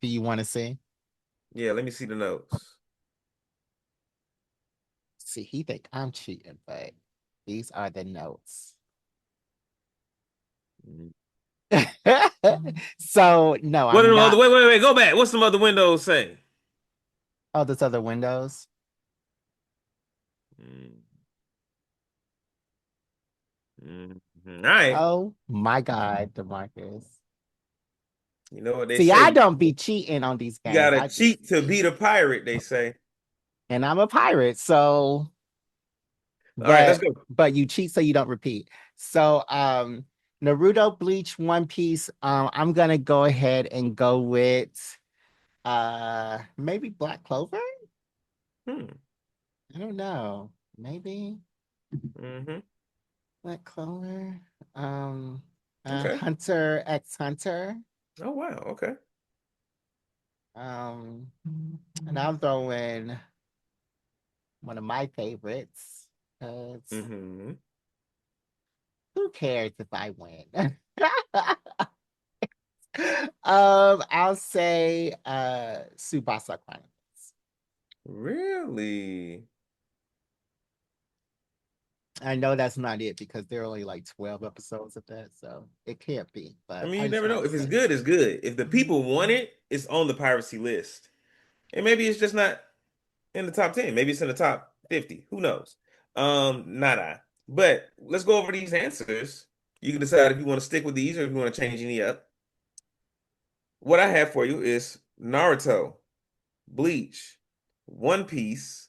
Do you want to see? Yeah, let me see the notes. See, he think I'm cheating, but these are the notes. Mm. So no, What are I'm the other? not. Wait. Go back. What's some other windows say? Oh, there's other windows. Mm, All right. Oh my God, DeMarcus. You know what they See, I say? don't be cheating on these You games. gotta I just cheat to beat a pirate, they say. and I'm a pirate, so All right, let's but go. but you cheat so you don't repeat. So Naruto, Bleach, One Piece. I'm gonna go ahead and go with maybe Black Clover. Hmm. I don't know. Maybe Mm-hmm. Black Clover. Um Okay. Hunter X Hunter. Oh wow. Okay. Um and I'll throw in one of my favorites. 'Cause Mm-hmm. who cares if I win? I'll say Tsubasa Chronicles. Really? I know that's not it because there are only like 12 episodes of that, so it can't be, I but mean, I you just never know. wanted to If it's say good, it's good. If the people want it, it's on the piracy list. And maybe it's just not in the top 10. Maybe it's in the top 50. Who knows? Not I. But let's go over these answers. You can decide if you want to stick with these or if you want to change any up. What I have for you is Naruto, Bleach, One Piece,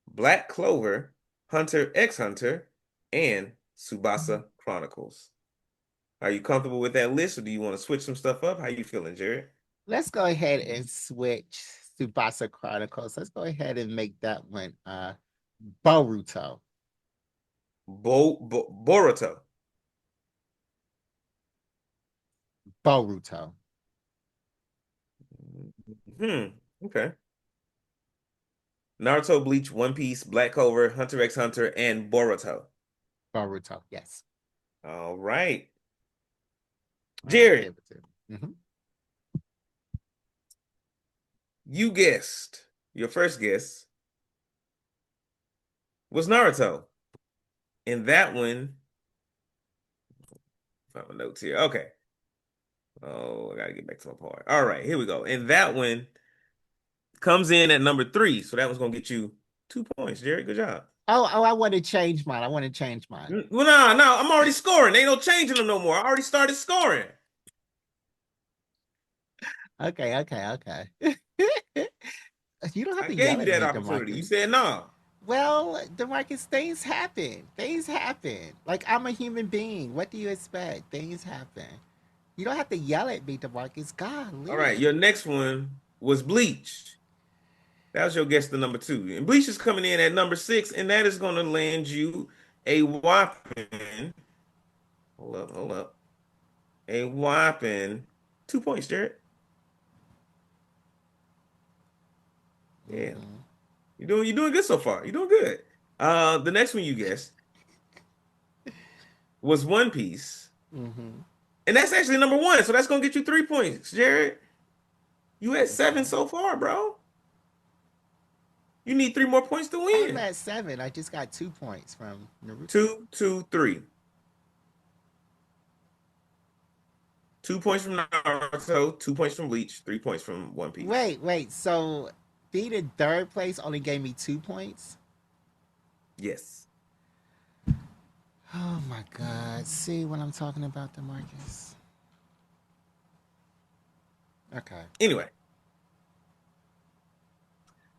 Black Clover, Hunter x Hunter, and Tsubasa Chronicles. Are you comfortable with that list or do you want to switch some stuff up? How you feeling, Jared? let's go ahead and switch Tsubasa Chronicles. Let's go ahead and make that one Boruto. Boruto. Boruto. Hmm. Okay. Naruto, Bleach, One Piece, Black Clover, Hunter x Hunter, and Boruto. Boruto, yes. All right. I'll Jared, give it to him. Mhm. you guessed. Your first guess was Naruto. And that one, find my notes here. Okay. Oh, I gotta get back to my part. All right, here we go. And that one comes in at number three. So that one's gonna get you 2 points, Jared. Good job. Oh, I want to change mine. I want to change mine. Well, no, I'm already scoring. Ain't no changing them no more. I already started scoring. Okay. You don't have I to gave yell you at that me, opportunity. You DeMarcus. said no. Well, DeMarcus, things happen. Things happen. Like I'm a human being. What do you expect? Things happen. You don't have to yell at me, DeMarcus. All right, Golly. your next one was Bleach. That was your guess to number two. And Bleach is coming in at number six, and that is going to land you a whopping, hold up, a whopping 2 points, Jared. Yeah. Mhm. You're doing good so far. You're doing good. The next one you guessed was One Piece. Mhm. And that's actually number one. So that's gonna get you 3 points, Jared. You at Okay. 7 so far, bro. You need 3 more points to I'm win. at 7. I just got 2 points from Naruto. 2, 2, 3. 2 points from Naruto, 2 points from Bleach, 3 points from One Piece. Wait. So being in third place only gave me 2 points. Yes. Oh my God. See what I'm talking about, DeMarcus? Okay. Anyway,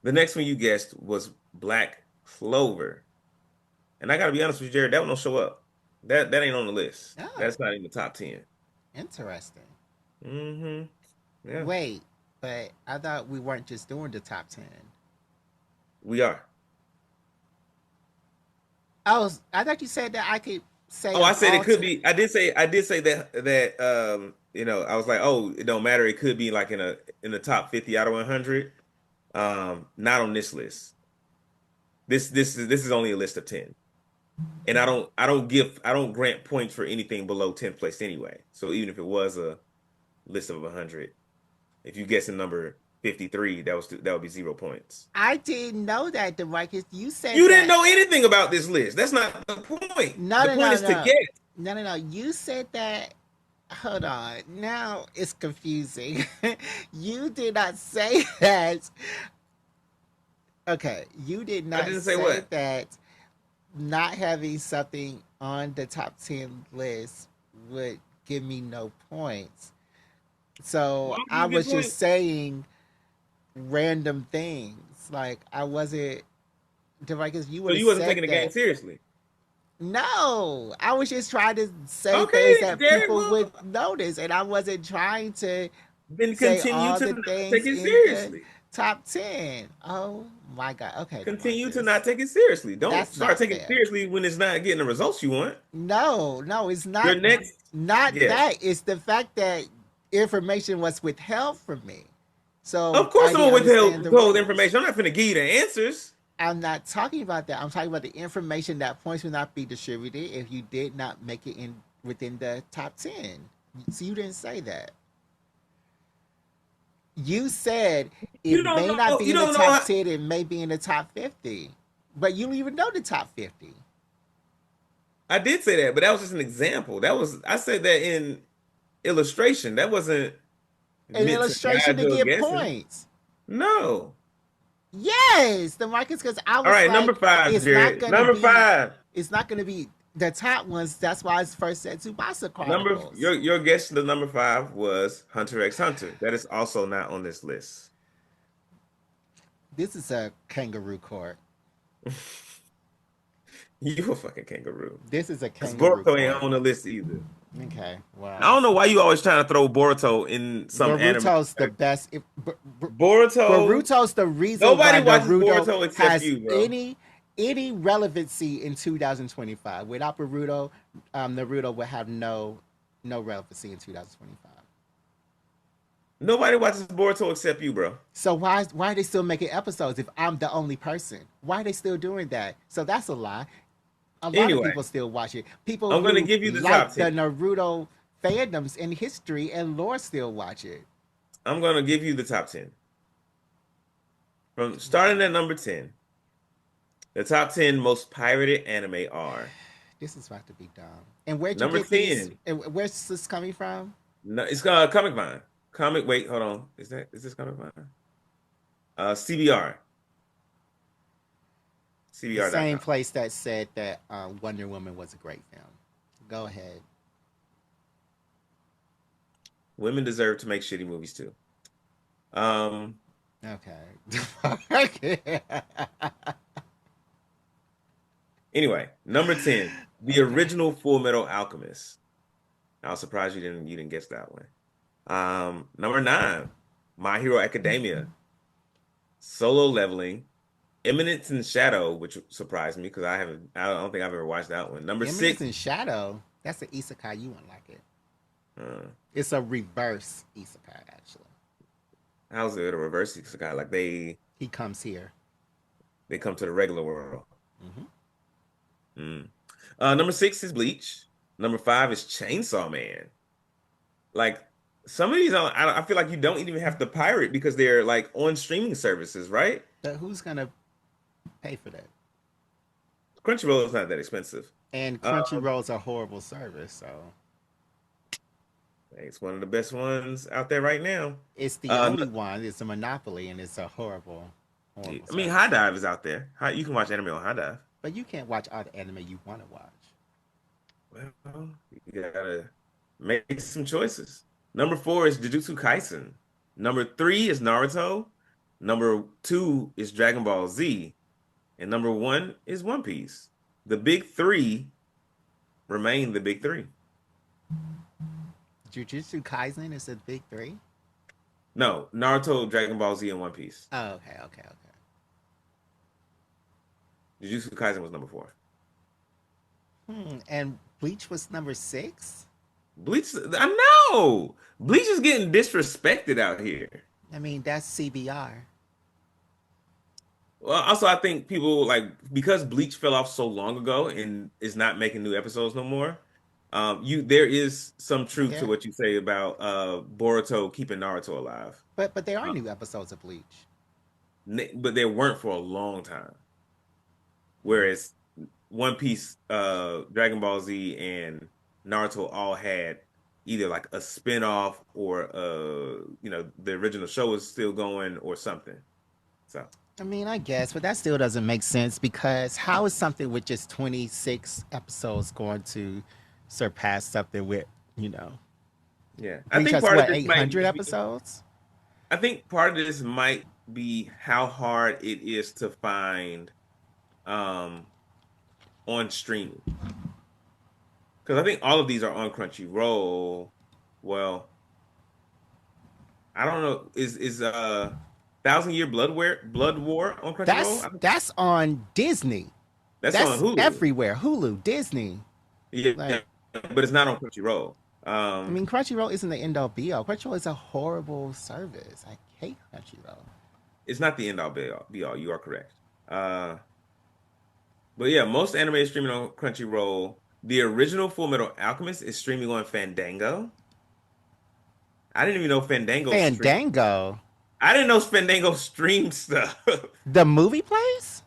the next one you guessed was Black Clover. And I gotta be honest with you, Jared, that one don't show up. That ain't on the list. Oh, That's not in the top 10. interesting. Mm-hmm. Yeah, Wait, but I thought we weren't just doing the top 10. we are. I thought you said that I could say Oh, I of said it all could 10. be. I did say that I was like, oh, it don't matter. It could be like in the top 50 out of 100. Not on this list. This is only a list of 10. And I don't grant points for anything below 10th place anyway. So even if it was a list of 100, if you guess a number 53, that would be 0 points. I didn't know that, DeMarcus. You said You didn't that. know anything about this list. That's not the point. No, The no, point no, is to no. guess. No. You said that. Hold on. Now it's confusing. You did not say that. Okay. You did I not didn't say say what. that not having something on the top 10 list would give me no points. So Well, I you get was just points. saying random things. Like I wasn't, because you So would have you wasn't said taking the game that. seriously. No, I was just trying to say things Okay, that Jared. people Well, would notice, and I wasn't trying to then say continue all to the not take things it in the seriously. top 10. Oh my God. Okay, Continue to DeMarcus. not take it seriously. Don't That's start not taking it fair. seriously when it's not getting the results you want. No, it's Your not. next Not guess. that. It's the fact that information was withheld from me. So Of course, I I'm didn't gonna understand the withhold rules. information. I'm not gonna give you the answers. I'm not talking about that. I'm talking about the information that points will not be distributed if you did not make it in within the top 10. So you didn't say that. You said it You don't may not know. be You in the don't know top how. 10, it may be in the top 50. But you don't even know the top 50. I did say that, but that was just an example. I said that in illustration. That wasn't An meant to illustration guide to your get guessing. points. No. Yes, the Marcus, because I All was right, number like, five, it's not Jared. gonna Number be, five. it's not gonna be the top ones. That's why I first said Tsubasa Number Chronicles. your guess the number five was Hunter x Hunter. That is also not on this list. This is a kangaroo court. You a fucking kangaroo. This is a Because kangaroo Boruto ain't court. on the list either. Okay, I well, don't know why you always trying to throw Boruto in some anime. Boruto's the Like, best. Boruto, Boruto's the reason nobody why watches Naruto Boruto except has you, bro. any relevancy in 2025. Without Naruto, Naruto would have no relevancy in 2025. Nobody watches Boruto except you, bro. So why are they still making episodes if I'm the only person? Why are they still doing that? So that's a lie. A lot of Anyway, people still watch it. People I'm gonna who give you the top like the 10. Naruto fandoms in history and lore still watch it. I'm gonna give you the top 10. From Okay. starting at number 10, the top 10 most pirated anime are This is about to be dumb. And where'd you number get these? 10. And where's this coming from? No, it's Comic Vine. Wait, hold on. Is this Comic Vine? CBR. The same CBR.com. place that said that Wonder Woman was a great film. Go ahead. Women deserve to make shitty movies too. Um, Okay. anyway, number 10, the Okay. original Full Metal Alchemist. I was surprised you didn't guess that one. Number 9, My Hero Academia. Solo Leveling. Eminence in Shadow, which surprised me because I don't think I've ever watched that one. Number Eminence 6, in Shadow. That's the isekai. You wouldn't like it. Uh, It's a reverse isekai, actually. how's it a reverse isekai? Like He comes here. they come to the regular world. Hmm. Mm. Number 6 is Bleach. Number 5 is Chainsaw Man. Like some of these, I feel like you don't even have to pirate because they're like on streaming services, right? But who's gonna pay for that? Crunchyroll is not that expensive. And Uh, Crunchyroll's a horrible service, so it's one of the best ones out there right now. it's the Uh, only one. It's a monopoly, and it's a horrible, I horrible mean, High service. Dive is out there. You can watch anime on High Dive. But you can't watch all the anime you want to watch. Well, you gotta make some choices. Number 4 is Jujutsu Kaisen. Number 3 is Naruto. Number 2 is Dragon Ball Z. And number 1 is One Piece. The big three remain the big three. Jujutsu Kaisen is a big three. No, Naruto, Dragon Ball Z, and One Piece. Oh, okay, okay, okay. Jujutsu Kaisen was number 4. And Bleach was number 6. Bleach, I know. Bleach is getting disrespected out here. I mean, that's CBR. Well, also I think people like because Bleach fell off so long ago and is not making new episodes no more. There is some truth to There, what you say about Boruto keeping Naruto alive. but there are Uh, new episodes of Bleach. but there weren't for a long time. Whereas One Piece, Dragon Ball Z, and Naruto all had either like a spin-off or the original show is still going or something. So I mean, I guess, but that still doesn't make sense because how is something with just 26 episodes going to surpass something with, you know, yeah, I Bleach think has part of what, this might 800 just be episodes? I think part of this might be how hard it is to find um on streaming. Because I think all of these are on Crunchyroll. Well, I don't know. Is Thousand Year Blood War on Crunchyroll? That's on Disney. That's on That's Hulu. everywhere. Hulu, Disney. Yeah, Like, but it's not on Crunchyroll. I mean, Crunchyroll isn't the end all be all. Crunchyroll is a horrible service. I hate Crunchyroll. It's not the end all be all. You are correct. Uh, but yeah, most anime is streaming on Crunchyroll. The original Full Metal Alchemist is streaming on Fandango. I didn't even know Fandango streamed. Fandango, I didn't know Fandango streamed stuff. the movie place?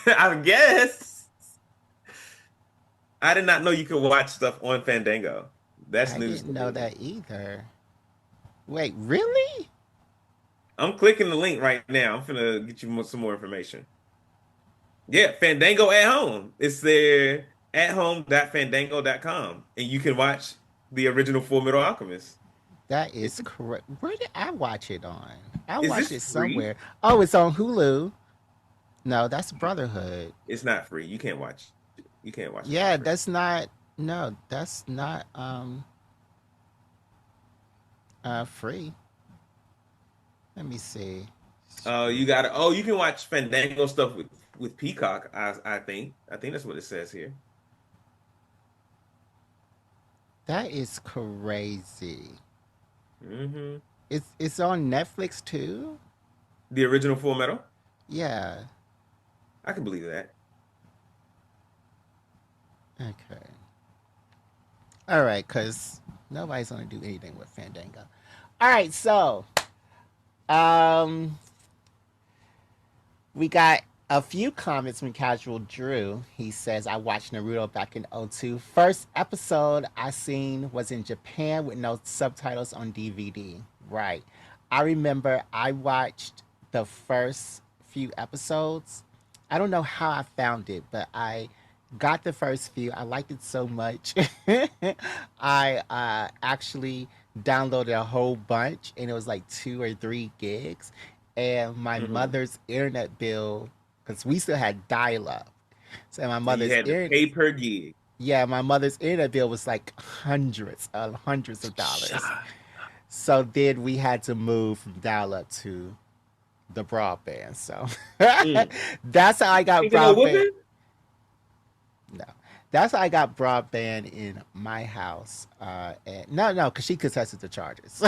I guess. I did not know you could watch stuff on Fandango. That's I news didn't to know me. that either. Wait, really? I'm clicking the link right now. I'm gonna get you some more information. Yeah, Fandango at home. It's their at home.fandango.com. And you can watch the original Full Metal Alchemist. That is correct. Where did I watch it on? I Is watched this it free? somewhere. Oh, it's on Hulu. No, that's Brotherhood. It's not free. You can't watch it for Yeah, free. that's not. No, that's not free. Let me see. You can watch Fandango stuff with Peacock, I think. I think that's what it says here. That is crazy. Hmm. It's on Netflix too. The original Full Metal? Yeah. I can believe that. Okay. All right, because nobody's gonna do anything with Fandango. All right, so um, we got a few comments from Casual Drew. He says, I watched Naruto back in '02. First episode I seen was in Japan with no subtitles on DVD. Right. I remember I watched the first few episodes. I don't know how I found it, but I got the first few. I liked it so much. I actually downloaded a whole bunch, and it was like 2 or 3 gigs. And my Hmm. mother's internet bill, because we still had dial up. So my So you mother's had to pay per gig. yeah, my mother's internet bill was like hundreds of dollars. So then we had to move from dial up to the broadband. So Mm. that's how I got Ain't get no broadband. whooping? No, That's how I got broadband in my house. And no, because she contested the charges.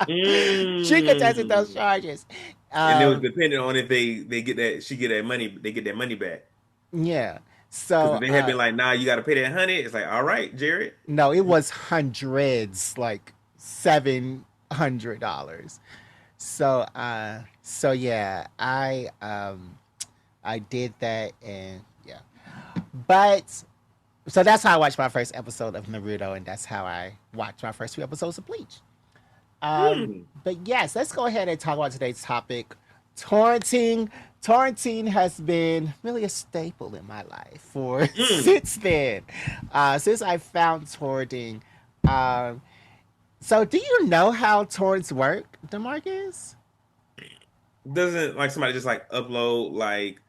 She contested those Mm. charges. And it was Um, dependent on if they get that she get that money, they get that money back. yeah. Because So if they had been like, nah, you got to pay that 100, it's like, all right, Jared. no, it was hundreds, like $700. So yeah, I did that, and yeah. But so that's how I watched my first episode of Naruto, and that's how I watched my first 2 episodes of Bleach. Hmm. But yes, let's go ahead and talk about today's topic, torrenting. Torrenting has been really a staple in my life for Mm. since I found torrenting. Um, so do you know how torrents work, Demarcus? Doesn't like somebody just like upload like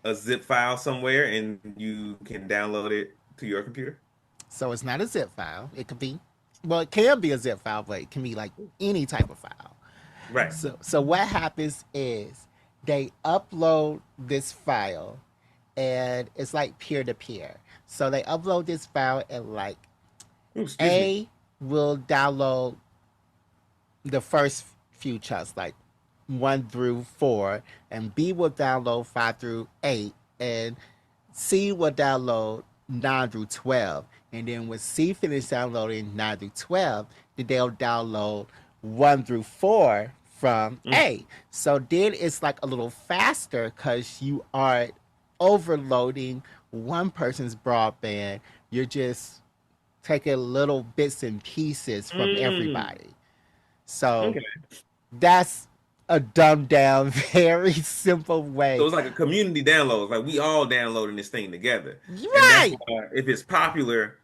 a zip file somewhere and you can download it to your computer? So it's not a zip file. It could be, well, it can be a zip file, but it can be like any type of file. Right. So what happens is they upload this file, and it's like peer to peer. So they upload this file, and like Ooh, excuse me. A will download the first few chunks, like 1 through 4, and B will download 5 through 8, and C will download 9 through 12. And then when C finishes downloading 9 through 12, then they'll download 1 through 4 from Mm. A. So then it's like a little faster because you aren't overloading one person's broadband. You're just taking little bits and pieces from Mm. everybody. So Okay. that's a dumbed down, very simple So way. it's like a community download. Like we all downloading this thing together. And that's Right. why if it's popular,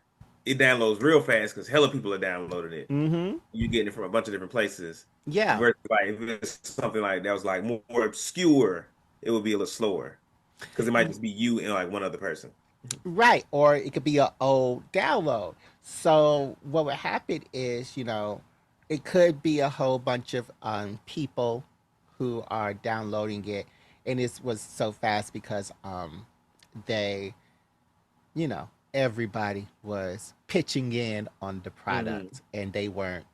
it downloads real fast because hella people are downloading it. Mm-hmm. You getting it from a bunch of different places. Yeah. Versus like if it's something like that was like more obscure, it would be a little slower. Because it might just be you and like one other person. Right. Or it could be an old download. So what would happen is, it could be a whole bunch of people who are downloading it, and it was so fast because they, everybody was pitching in on the Hmm. product, and they weren't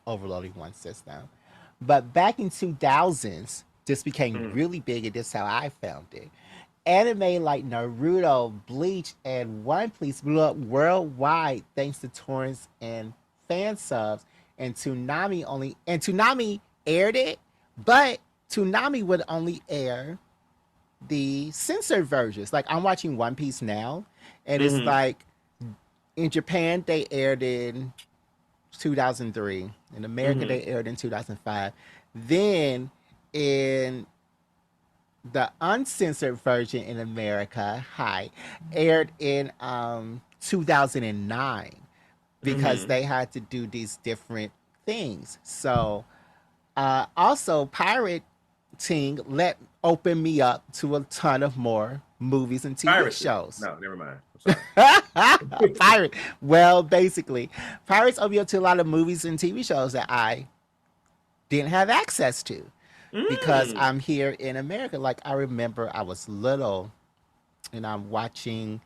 overloading one system. But back in 2000s, this became Hmm. really big, and this is how I found it. Anime like Naruto, Bleach, and One Piece blew up worldwide thanks to torrents and fan subs. And Toonami aired it, but Toonami would only air the censored versions. Like I'm watching One Piece now, and it's Hmm. like in Japan they aired in 2003. In America Hmm. they aired in 2005. Then in the uncensored version in America, aired in 2009 because Hmm. they had to do these different things. So also pirating let open me up to a ton of more movies and TV Piracy. shows. No, never mind. I'm sorry. Pirate. Well, basically, pirates open me up to a lot of movies and TV shows that I didn't have access to because Mm. I'm here in America. Like I remember I was little and I'm watching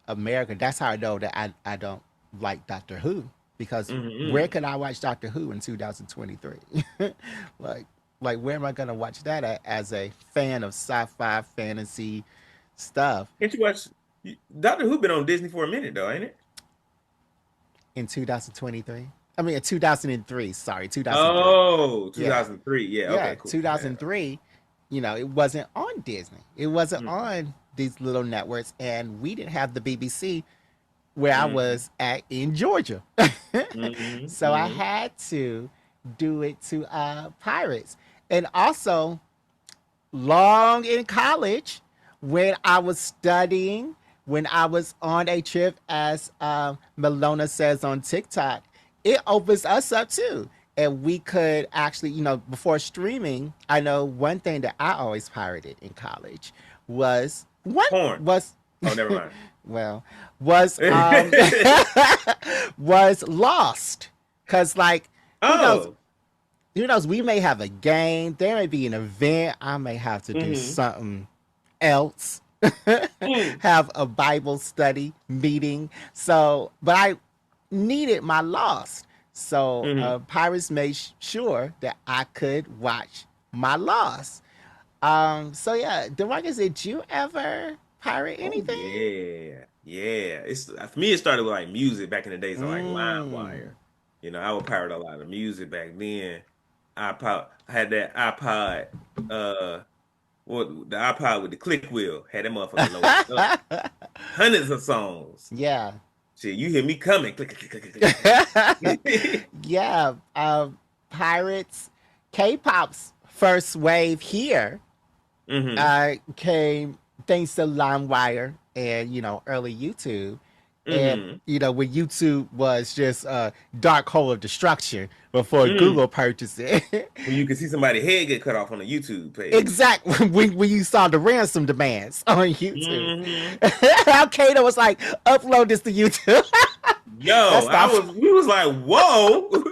America. That's how I know that I don't like Doctor Who because where Hmm. could I watch Doctor Who in 2023? like like where am I gonna watch that at as a fan of sci-fi fantasy stuff Can't you watch? Doctor Who been on Disney for a minute though, ain't it? in 2023? I mean, 2003. Sorry, 2003. Oh, Yeah, 2003. Yeah, yeah, okay, cool. Yeah. 2003. It wasn't on Disney. It wasn't Mm-hmm. on these little networks, and we didn't have the BBC where I Hmm. was at in Georgia. Hmm. So I Hmm. had to do it to Pirates. And also, long in college, when I was studying, when I was on a trip, as Melona says on TikTok, it opens us up too. And we could actually, before streaming, I know one thing that I always pirated in college was one Porn. was Oh, never mind. well was was Lost, because like who knows Oh. we may have a game, there may be an event, I may have to do Hmm. something else. Mm, have a Bible study meeting. So, but I needed my loss. So, hmm. Pirates made sure that I could watch my loss. So yeah, DeMarcus, did you ever pirate Oh anything? yeah, yeah. It's for me. It started with like music back in the days of like Mm. LimeWire. You know, I would pirate a lot of music back then. I had that iPod. What the iPod with the click wheel had that motherfucker loaded up. Hundreds of songs. Yeah. Shit, you hear me coming? Click, click, click, click, click, click, click. Yeah. Pirates, K-pop's first wave here Mm-hmm. came thanks to LimeWire and early YouTube, and Mm-hmm. when YouTube was just a dark hole of destruction before Mm. Google purchased it. When you can see somebody's head get cut off on a YouTube page. Exactly when you saw the ransom demands on YouTube. Mm-hmm. Al Qaeda was like, upload this to YouTube. Yo, That's not we was like, whoa.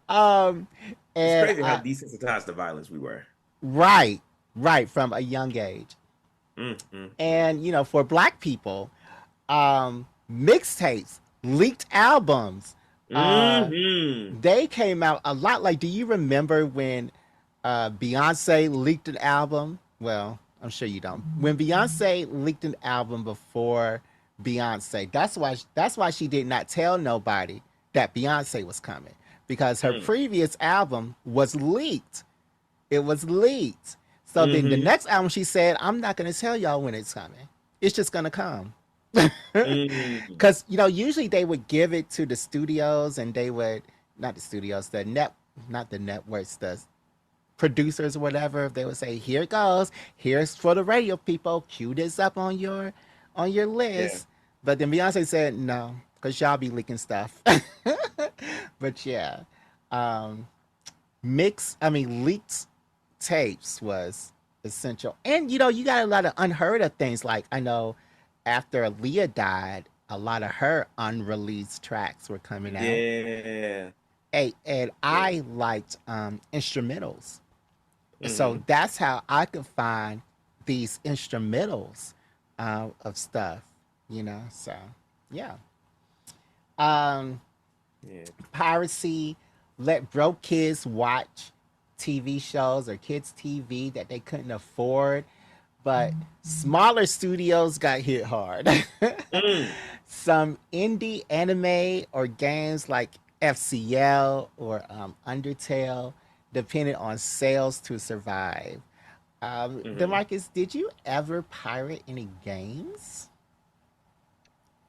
um It's and crazy how desensitized to violence we were. right, right from a young age. Mm-hmm. And for black people, mixtapes, leaked albums, Mm-hmm. they came out a lot. Like, do you remember when Beyonce leaked an album? Well, I'm sure you don't. When Beyonce leaked an album before Beyonce, that's why she did not tell nobody that Beyonce was coming, because her previous album was leaked. It was leaked. So then the Mm-hmm. next album, she said, I'm not going to tell y'all when it's coming. It's just going to come. Mm-hmm. Because, usually they would give it to the studios, and they would, not the studios, not the networks, the producers or whatever. They would say, here it goes. Here's for the radio people. Cue this up on your Yeah. list. But then Beyonce said, no, because y'all be leaking stuff. But yeah. Um, leaked tapes was essential. And you got a lot of unheard of things. Like, I know after Aaliyah died, a lot of her unreleased tracks were coming out. Yeah. Hey, and Yeah. I liked instrumentals. So Mm-hmm. that's how I could find these instrumentals of stuff, So yeah. Um, Yeah. Piracy let broke kids watch TV shows or kids TV that they couldn't afford, but smaller studios got hit hard. Mm. Some indie anime or games like FCL or Undertale depended on sales to survive. Mm-hmm. Demarcus, did you ever pirate any games?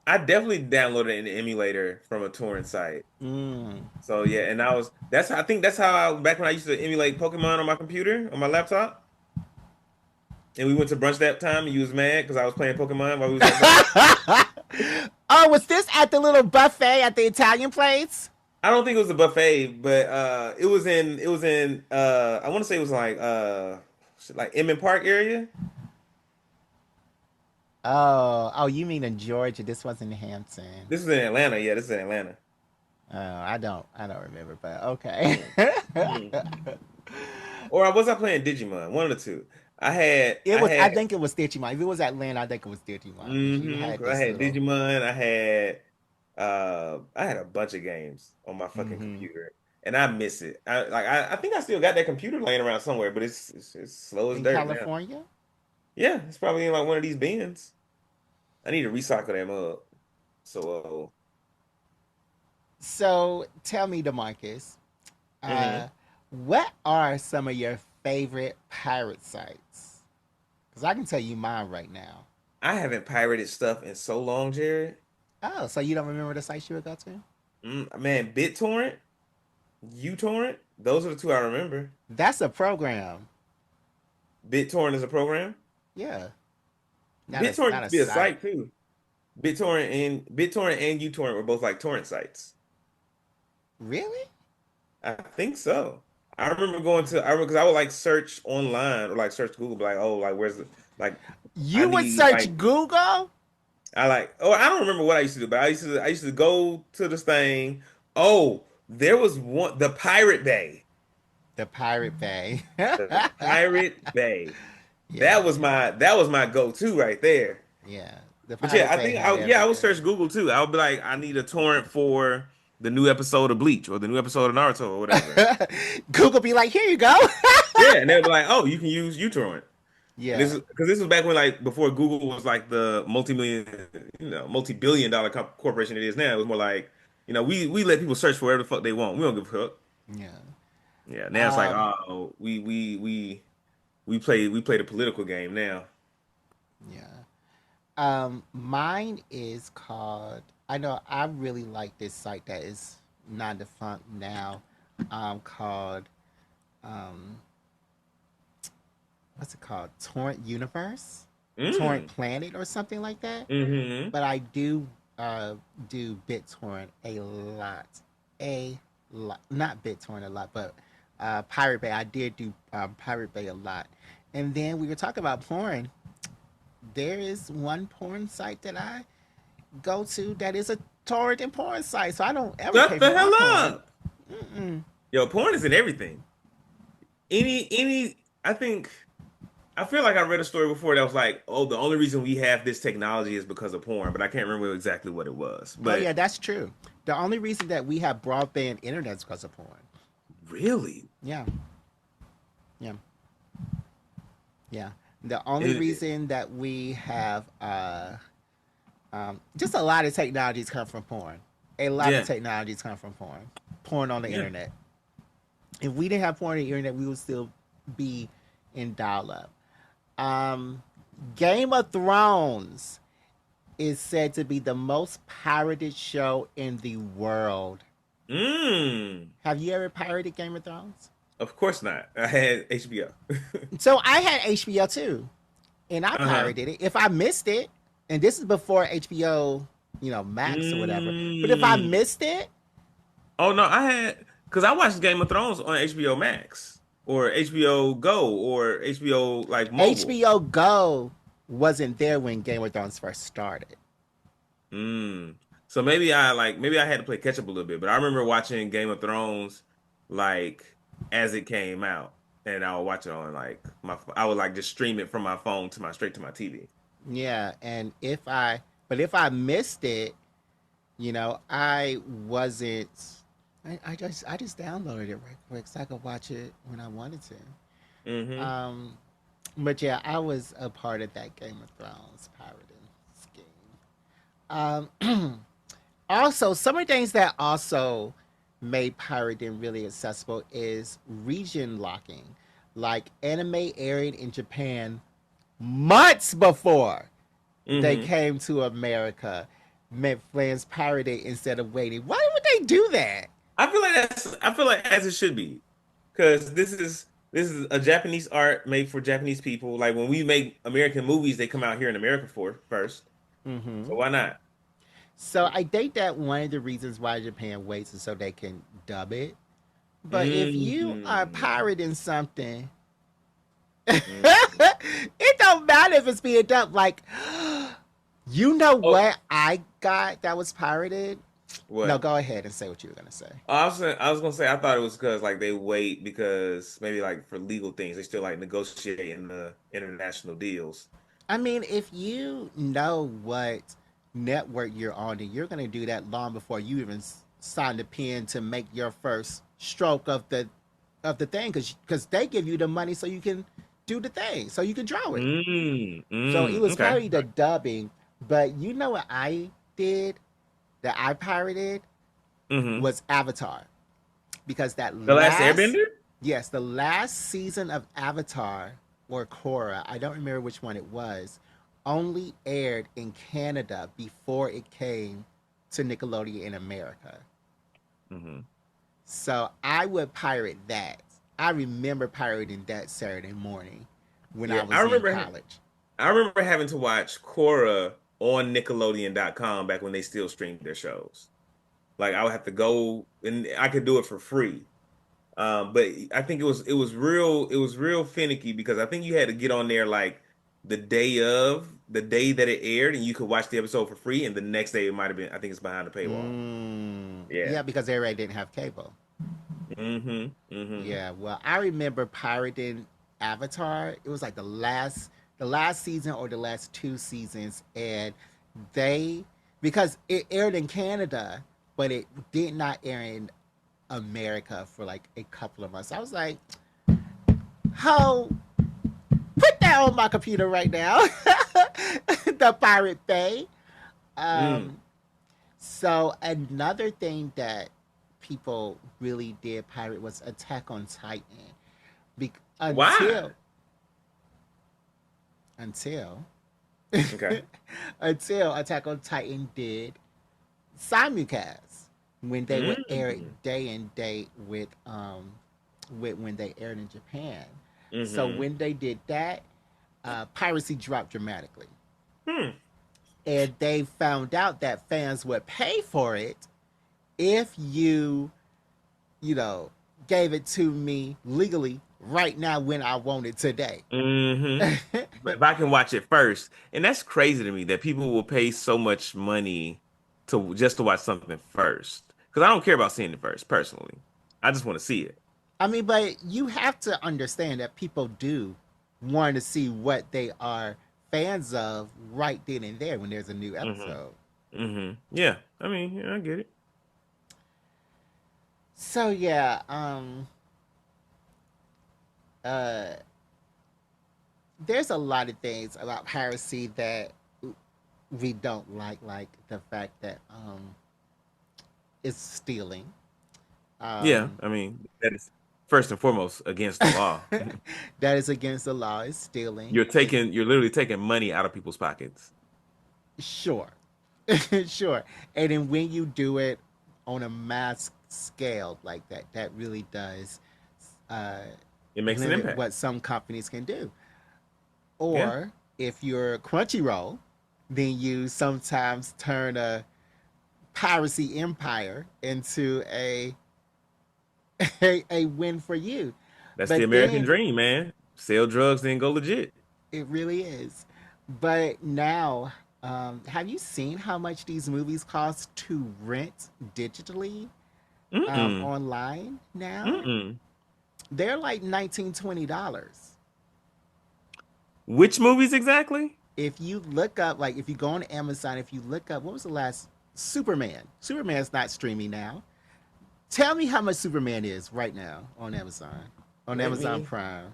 I definitely downloaded an emulator from a torrent site. Mm. So yeah, and I think that's how back when I used to emulate Pokemon on my computer, on my laptop. And we went to brunch that time and you was mad because I was playing Pokemon while we was at brunch. Oh, was this at the little buffet at the Italian place? I don't think it was a buffet, but it was in I want to say it was like Emmett Park area. Oh, you mean in Georgia? This wasn't in Hampton. This was in Atlanta. Yeah, this is in Atlanta. Oh, I don't remember, but okay. Mm. Mm. Or was I playing Digimon? One of the two. I had It I was. I had think it was Digimon. If it was Atlanta, I think it was Digimon because you had 'cause I this had little. Digimon. I had a bunch of games on my fucking Hmm. computer, and I miss it. I think I still got that computer laying around somewhere, but it's slow as In dirt now. California. Yeah, it's probably in like one of these bins. I need to recycle them up. So So tell me, Demarcus, hmm. uh, what are some of your favorite pirate sites? Because I can tell you mine right now. I haven't pirated stuff in so long, Jared. Oh, so you don't remember the sites you would go to? Man, BitTorrent, uTorrent, those are the two I remember. That's a program. BitTorrent is a program. Yeah, BitTorrent not used a to be a site. site too. BitTorrent and uTorrent were both like torrent sites. Really? I think so. I remember going to I remember because I would like search online or like search Google, be like, oh, like where's the like I You would need search like Google? I like oh I don't remember what I used to do, but I used to go to this thing. Oh, there was one the Pirate Bay. The Pirate Bay. The Pirate Bay. Yeah, that was my go-to right there. yeah. The But yeah, Pirate Bay had I would search everything. Google too. I would be like, I need a torrent for the new episode of Bleach or the new episode of Naruto or whatever. Google be like, here you go. Yeah, and they'd be like, oh, you can use uTorrent. And this Yeah, is because this was back when like before Google was like the multi-billion dollar corporation it is now. It was more like, we let people search for whatever the fuck they want. We don't give a fuck. yeah. Yeah, now it's like, Um, oh, we play the political game now. yeah. Mine is called. I know I really like this site that is non-defunct now. Called um, what's it called? Torrent Universe, Torrent Mm. Planet, or something like that. Mm-hmm. But I do BitTorrent a lot, a lot. Not BitTorrent a lot, but Pirate Bay. I did do Pirate Bay a lot. And then we were talking about porn. There is one porn site that I go to that is a torrent and porn site, so I don't ever Shut pay for the my hell porn. up. Mm-mm. Yo, porn is in everything. Any I think I feel like I read a story before that was like, oh, the only reason we have this technology is because of porn, but I can't remember exactly what it was. Oh But yeah, that's true. The only reason that we have broadband internet is because of porn. really, Yeah, yeah, yeah. The only it, reason that we have just a lot of technologies come from porn. A lot of yeah, technologies come from porn. Porn on the yeah. internet. If we didn't have porn on the internet, we would still be in dial up. Um, Game of Thrones is said to be the most pirated show in the world. Mm, Have you ever pirated Game of Thrones? of course not. I had HBO. So I had HBO too, and I Uh-huh. pirated it. If I missed it, and this is before HBO, Max or whatever. But if I Mm. missed it, Oh no, because I watched Game of Thrones on HBO Max or HBO Go or HBO like mobile. HBO Go wasn't there when Game of Thrones first started. Mm. So maybe I had to play catch up a little bit, but I remember watching Game of Thrones like as it came out, and I would watch it on like I would like just stream it from my phone to my straight to my TV. Yeah, and if I missed it, I wasn't. I just downloaded it right quick so I could watch it when I wanted to. Hmm. But yeah, I was a part of that Game of Thrones pirating scheme. Also, some of the things that also made pirating really accessible is region locking, like anime airing in Japan months before they Hmm. came to America meant fans pirated instead of waiting. Why would they do that? I feel like as it should be, because this is a Japanese art made for Japanese people. Like when we make American movies, they come out here in America for first. So Hmm. why not? So I think that one of the reasons why Japan waits is so they can dub it. But if you are Hmm. pirating something, Hmm. it don't matter if it's being dubbed. Like, you know Oh, what I got that was pirated? No, what? go ahead and say what you were gonna say. Oh, I was gonna say I thought it was because like they wait because maybe like for legal things they still like negotiating the international deals. I mean, if you know what network you're on, then you're gonna do that long before you even sign the pen to make your first stroke of the thing, because they give you the money so you can do the thing, so you can draw it. So it was Okay. probably the dubbing, but you know what I did that I pirated Mm-hmm. was Avatar, because that The Last last Airbender? yes, the last season of Avatar or Korra, I don't remember which one it was, only aired in Canada before it came to Nickelodeon in America. Mm-hmm. So I would pirate that. I remember pirating that Saturday morning when I Yeah, was in college. I remember having to watch Korra on Nickelodeon.com back when they still streamed their shows. Like I would have to go and I could do it for free. But I think it was real finicky because I think you had to get on there like the day that it aired, and you could watch the episode for free, and the next day it might have been I think it's behind the paywall. Yeah, Yeah. because everybody didn't have cable. Mm-hmm. Mm-hmm. Yeah, well, I remember pirating Avatar. It was like the last season or the last two seasons, and they because it aired in Canada, but it did not air in America for like a couple of months. I was like, how put that on my computer right now. The Pirate Bay. Mm. Um, so another thing that people really did pirate was Attack on Titan. Why? Until until Okay. until Attack on Titan did simulcast when they would air it Mm. day and date with when they aired in Japan. So Hmm. when they did that, piracy dropped dramatically. Hmm. And they found out that fans would pay for it if you know, gave it to me legally right now when I want it today. Hmm. But if I can watch it first, and that's crazy to me that people will pay so much money to just to watch something first. Because I don't care about seeing it first, personally. I just want to see it. I mean, but you have to understand that people do want to see what they are fans of right then and there when there's a new Hmm. episode. Yeah. I mean, yeah, I get it. So yeah, uh there's a lot of things about piracy that we don't like the fact that it's stealing. Yeah. Um I mean, that is first and foremost against the law. that is against the law, it's stealing. You're literally taking money out of people's pockets. Sure. Sure. And then when you do it on a mass scale like that, that really does uh, It makes an limit impact. what some companies can do. Yeah. Or if you're Crunchyroll, then you sometimes turn a piracy empire into a win for you. That's the But American then dream, man. Sell drugs, then go legit. it really is. But now, have you seen how much these movies cost to rent digitally Mm-mm. online now? Mm-mm. They're like $19-20. Which movies exactly? If you look up, like if you go on Amazon, if you look up, what was the last Superman? Superman's not streaming now. Tell me how much Superman is right now on Let Amazon me. Prime.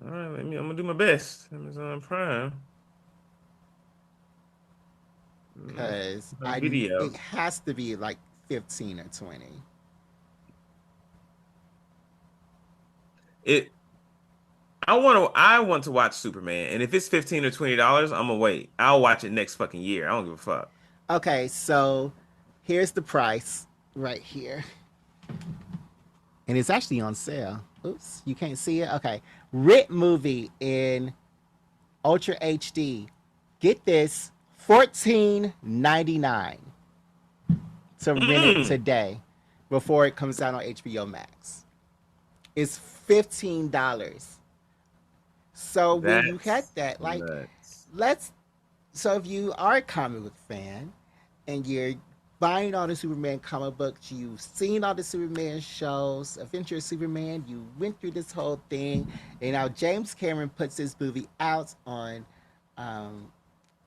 All right, let me. I'm gonna do my best. Amazon Prime. Because Video. it has to be like 15 or 20. It. I want to watch Superman, and if it's $15 or $20, I'm gonna wait. I'll watch it next fucking year. I don't give a fuck. Okay, so here's the price right here. And it's actually on sale. Oops, you can't see it? Okay. Rent movie in Ultra HD. Get this, 14.99 to rent it Mm, today before it comes out on HBO Max. It's $15. So when you that's get that, like, nuts. let's so if you are a comic book fan and you're buying all the Superman comic books, you've seen all the Superman shows, Adventure of Superman, you went through this whole thing, and now James Cameron puts this movie out on um,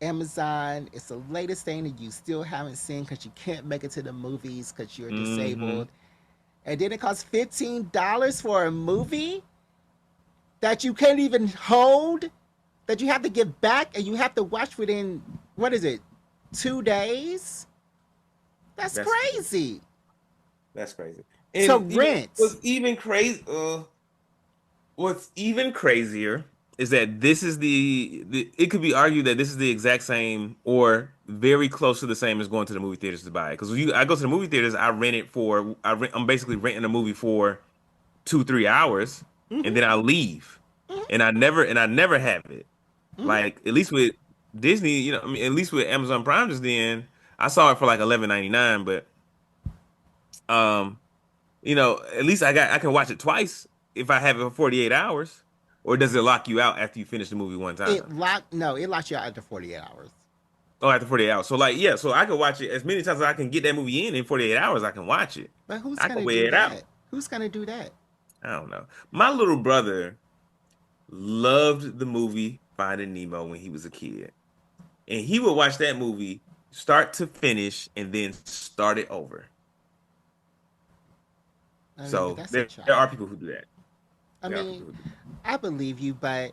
Amazon. It's the latest thing that you still haven't seen because you can't make it to the movies because you're Hmm. disabled. And then it costs $15 for a movie that you can't even hold, that you have to give back and you have to watch within, what is it, 2 days? That's That's crazy. that's crazy. To And rent. what's even crazier is that this is the it could be argued that this is the exact same or very close to the same as going to the movie theaters to buy it. Because I go to the movie theaters, I'm basically renting a movie for 2 3 hours, and Mm-hmm, then I leave, mm-hmm, and I never have it. mm-hmm. Like at least with Disney, I mean, at least with Amazon Prime just then, I saw it for like 11.99, but um. At least I can watch it twice if I have it for 48 hours. Or does it lock you out after you finish the movie one time? It locks you out after 48 hours. Oh, after 48 hours. So like, yeah, so I can watch it as many times as I can get that movie in 48 hours, I can watch it. But who's I gonna can weigh do it out. that? Who's gonna do that? I don't know. My little brother, loved the movie Finding Nemo when he was a kid. And he would watch that movie start to finish and then start it over. I mean, but So that's a there are child. people who do that. I There are mean, people who do I believe you, but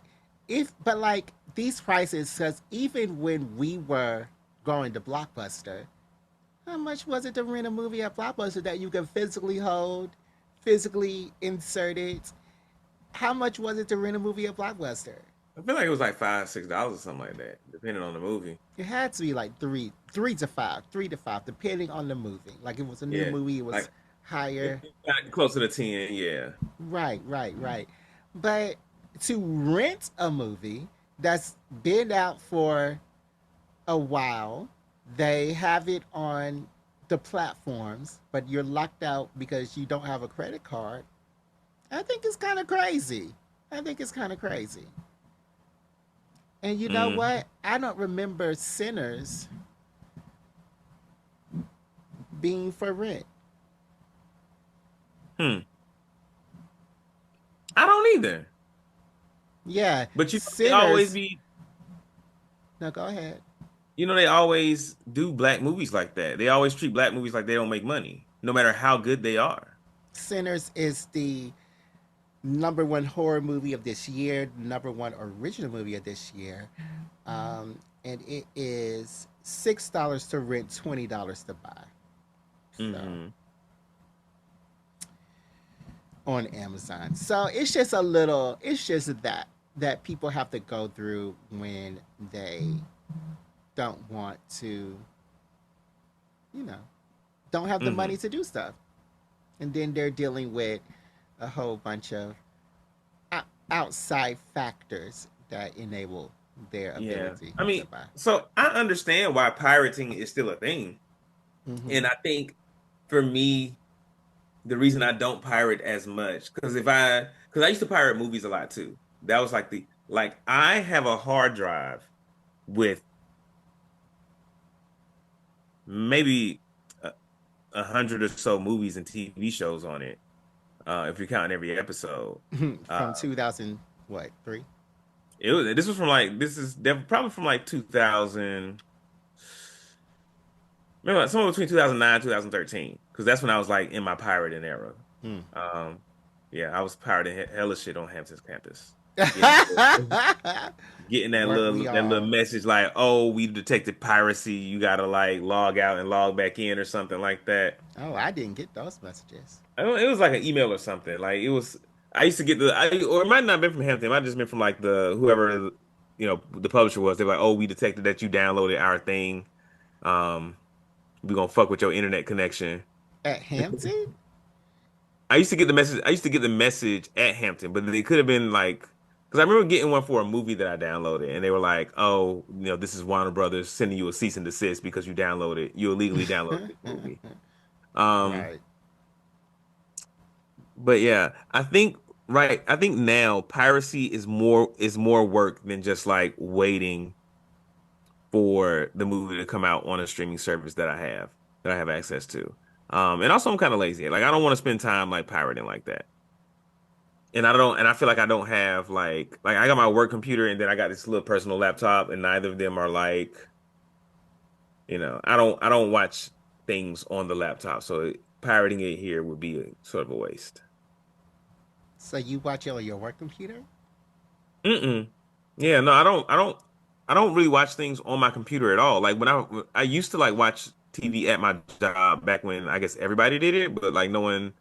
like these prices, because even when we were going to Blockbuster, how much was it to rent a movie at Blockbuster that you can physically hold, physically insert it? How much was it to rent a movie at Blockbuster? I feel like it was like $5, $6 or something like that, depending on the movie. It had to be like three to five, depending on the movie. Like it was a new Yeah, movie, it was like higher. closer to 10. Yeah. Right, right, right. But to rent a movie that's been out for a while, they have it on the platforms, but you're locked out because you don't have a credit card. I think it's kind of crazy. I think it's kind of crazy. And you know Mm. what? I don't remember Sinners being for rent. Hmm. I don't either. Yeah, But they always Sinners. be, No, go ahead. they always do black movies like that. They always treat black movies like they don't make money, no matter how good they are. Sinners is the number one horror movie of this year, number one original movie of this year, and it is $6 to rent, $20 to buy. So Hmm. on Amazon. So it's just a little. It's just that people have to go through when they don't want to, you know, don't have the money Hmm. to do stuff, and then they're dealing with a whole bunch of outside factors that enable their Yeah. ability I to mean, buy. so I understand why pirating is still a thing. Mm-hmm. And I think for me, the reason I don't pirate as much, because I used to pirate movies a lot too. That was like I have a hard drive with maybe a, 100 or so movies and TV shows on it, if you're counting every episode. Uh, From 2000, what, three? this was from this is probably from like 2000, maybe like somewhere between 2009 2013, because that's when I was like in my pirating era. Hmm. Um, yeah, I was pirating hella shit on Hampton's campus. Getting getting Weren't we that little all? message like, "Oh, we detected piracy. You gotta like log out and log back in or something like that." Oh, I didn't get those messages. I don't, it was like an email or something. Like it was. I used to get or it might not have been from Hampton. It might have just been from like the whoever the publisher was. They're like, "Oh, we detected that you downloaded our thing. Um, we gonna fuck with your internet connection." At Hampton? I used to get the message. I used to get the message at Hampton, but it could have been like because I remember getting one for a movie that I downloaded, and they were like, "Oh, this is Warner Brothers sending you a cease and desist because you illegally downloaded this movie." Um, Right. but yeah, I think now piracy is more work than just like waiting for the movie to come out on a streaming service that I have access to. And also I'm kind of lazy. Like I don't want to spend time like pirating like that. And I feel like I don't have like I got my work computer and then I got this little personal laptop and neither of them are like, I don't watch things on the laptop. So pirating it here would be sort of a waste. So you watch it on your work computer? Mm-mm. Yeah, no, I don't really watch things on my computer at all. Like when I used to like watch TV at my job back when I guess everybody did it, but like no one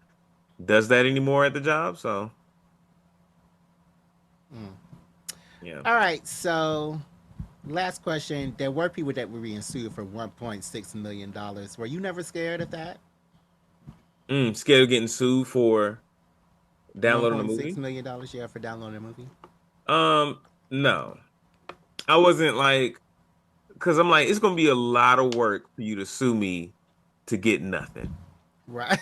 does that anymore at the job. So Mm. yeah. All right. So last question. There were people that were being sued for $1.6 million. Were you never scared of that? Scared of getting sued for One downloading a point six movie? million dollars, yeah, for downloading a movie. No. I wasn't like, because I'm like, it's gonna be a lot of work for you to sue me to get nothing. Right.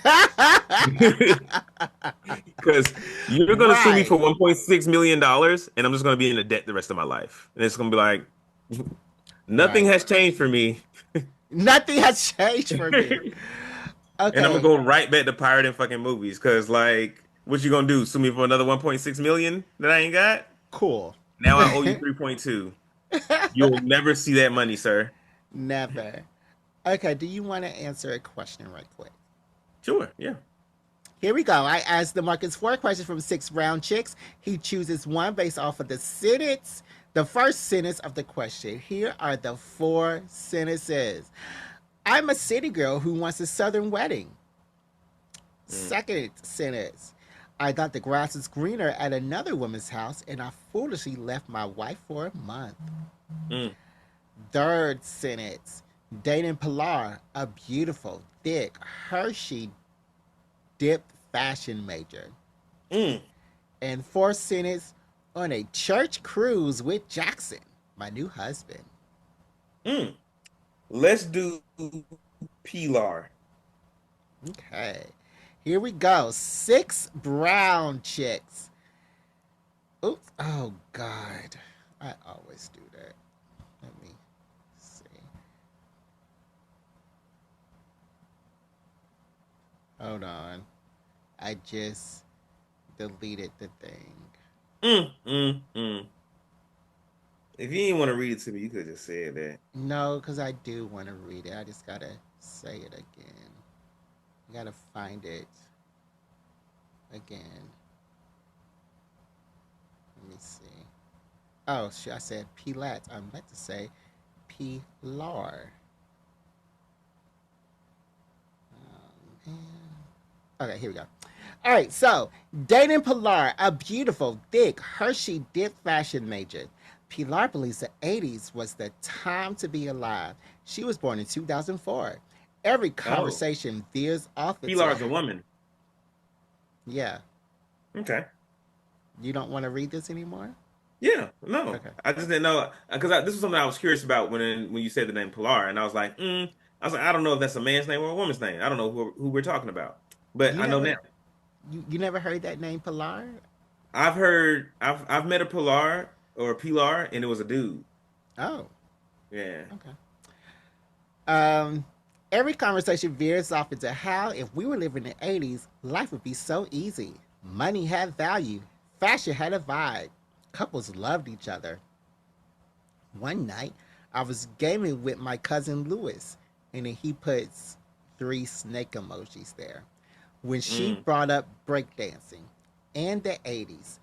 Because you're gonna sue me Right. for $1.6 million, and I'm just gonna be in the debt the rest of my life. And it's gonna be like, nothing Right. has changed for me. Nothing has changed for me. And I'm gonna Okay. go right back to pirating fucking movies. Because like, what you gonna do? Sue me for another 1.6 million that I ain't got? Cool. Now I owe you 3.2. You'll never see that money, sir. Never. Okay, do you want to answer a question right quick? Sure, yeah. Here we go. I asked DeMarcus 4 questions from 6 round chicks. He chooses one based off of the first sentence of the question. Here are the 4 sentences. I'm a city girl who wants a southern wedding. Mm. Second sentence. I thought the grass was greener at another woman's house and I foolishly left my wife for a month. Mm. Third sentence. Dating Pilar, a beautiful, thick, Hershey dipped fashion major. Mm. And fourth sentence. On a church cruise with Jackson, my new husband. Mm. Let's do Pilar. Okay. Here we go. 6 brown chicks. Oops. Oh, God. I always do that. Let me see. Hold on. I just deleted the thing. Mm. Mm. Mm. If you didn't want to read it to me, you could just say that. No, because I do want to read it. I just got to say it again. I got to find it again. Let me see. Oh, I said Pilat. I meant to say Pilar. Man. Okay, here we go. All right, so dating Pilar, a beautiful, thick, Hershey dip fashion major. Pilar believes the 80s was the time to be alive. She was born in 2004. Every Oh, conversation veers off into, Pilar's a woman. yeah. Okay. You don't want to read this anymore? Yeah, no, Okay. I just didn't know because this was something I was curious about when you said the name Pilar, and I was like, I don't know if that's a man's name or a woman's name. I don't know who we're talking about, but You I know never now. you never heard that name Pilar? I've met a Pilar or a Pilar, and it was a dude. Oh, Yeah. okay. Um, every conversation veers off into how, if we were living in the 80s, life would be so easy. Money had value, fashion had a vibe, couples loved each other. One night, I was gaming with my cousin Lewis, and then he puts 3 snake emojis there. When she Mm. brought up breakdancing and the 80s,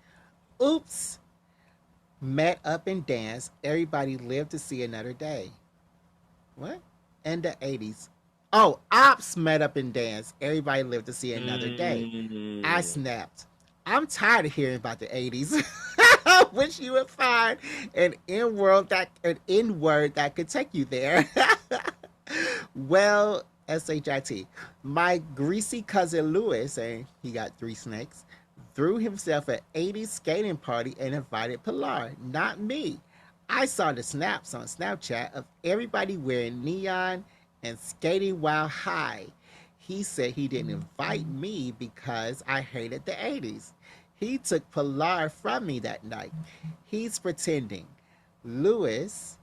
oops, met up and danced, everybody lived to see another day. What? And the 80s. Oh, Ops met up and danced. Everybody lived to see another day. I Mm. snapped. I'm tired of hearing about the 80s. Wish you would find an in word that could take you there. Well, SHIT. My greasy cousin Lewis, and he got 3 snakes, threw himself an 80s skating party and invited Pilar, not me. I saw the snaps on Snapchat of everybody wearing neon and skating while high. He said he didn't invite me because I hated the 80s. He took Pilar from me that night. He's pretending. Lewis,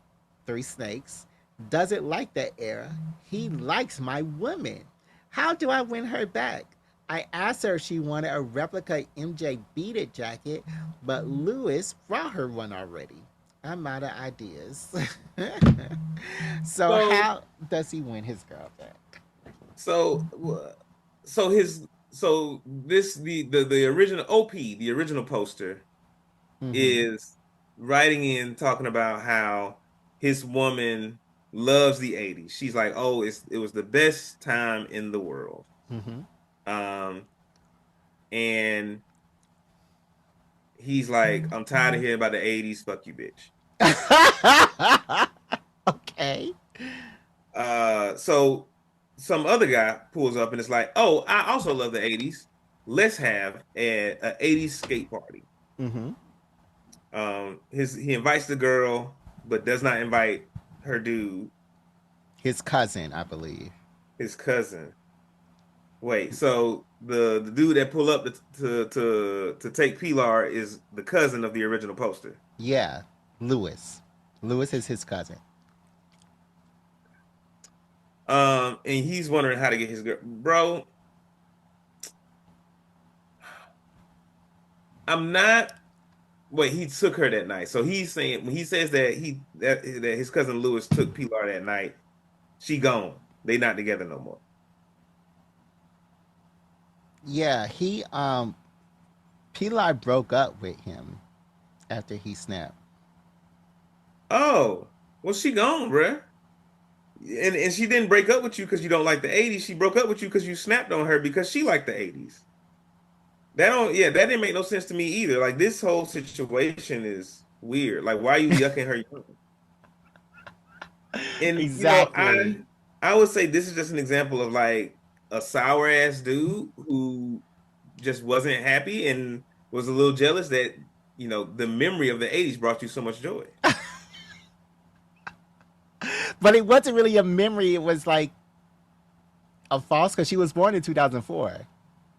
3 snakes, doesn't like that era. He likes my woman. How do I win her back? I asked her if she wanted a replica MJ Beat It jacket, but Lewis brought her one already. I'm out of ideas. So So how does he win his girl back? so so his so this the original OP, the original poster Mm-hmm. is writing in talking about how his woman loves the 80s. She's like, "Oh, it was the best time in the world." Mm-hmm. Um and he's like, "I'm tired of hearing about the 80s. Fuck you, bitch." Okay. So some other guy pulls up and it's like, "Oh, I also love the 80s. Let's have a 80s skate party." Mm-hmm. He invites the girl, but does not invite her dude, His cousin, I believe. his cousin. Wait, so the dude that pull up to take Pilar is the cousin of the original poster. Yeah, Lewis. Lewis is his cousin. And he's wondering how to get his girl. Bro, I'm not. wait, he took her that night. So he's saying when he says that that his cousin Lewis took Pilar that night, she gone. They not together no more. Yeah, Pilar broke up with him after he snapped. Oh, well, she gone, bruh. And she didn't break up with you because you don't like the 80s. She broke up with you because you snapped on her because she liked the 80s. That don't, yeah, that didn't make no sense to me either. Like this whole situation is weird. Like, why are you yucking her yum? And Exactly. I would say this is just an example of like a sour ass dude who just wasn't happy and was a little jealous that the memory of the 80s brought you so much joy. But it wasn't really a memory. It was like a false because she was born in 2004.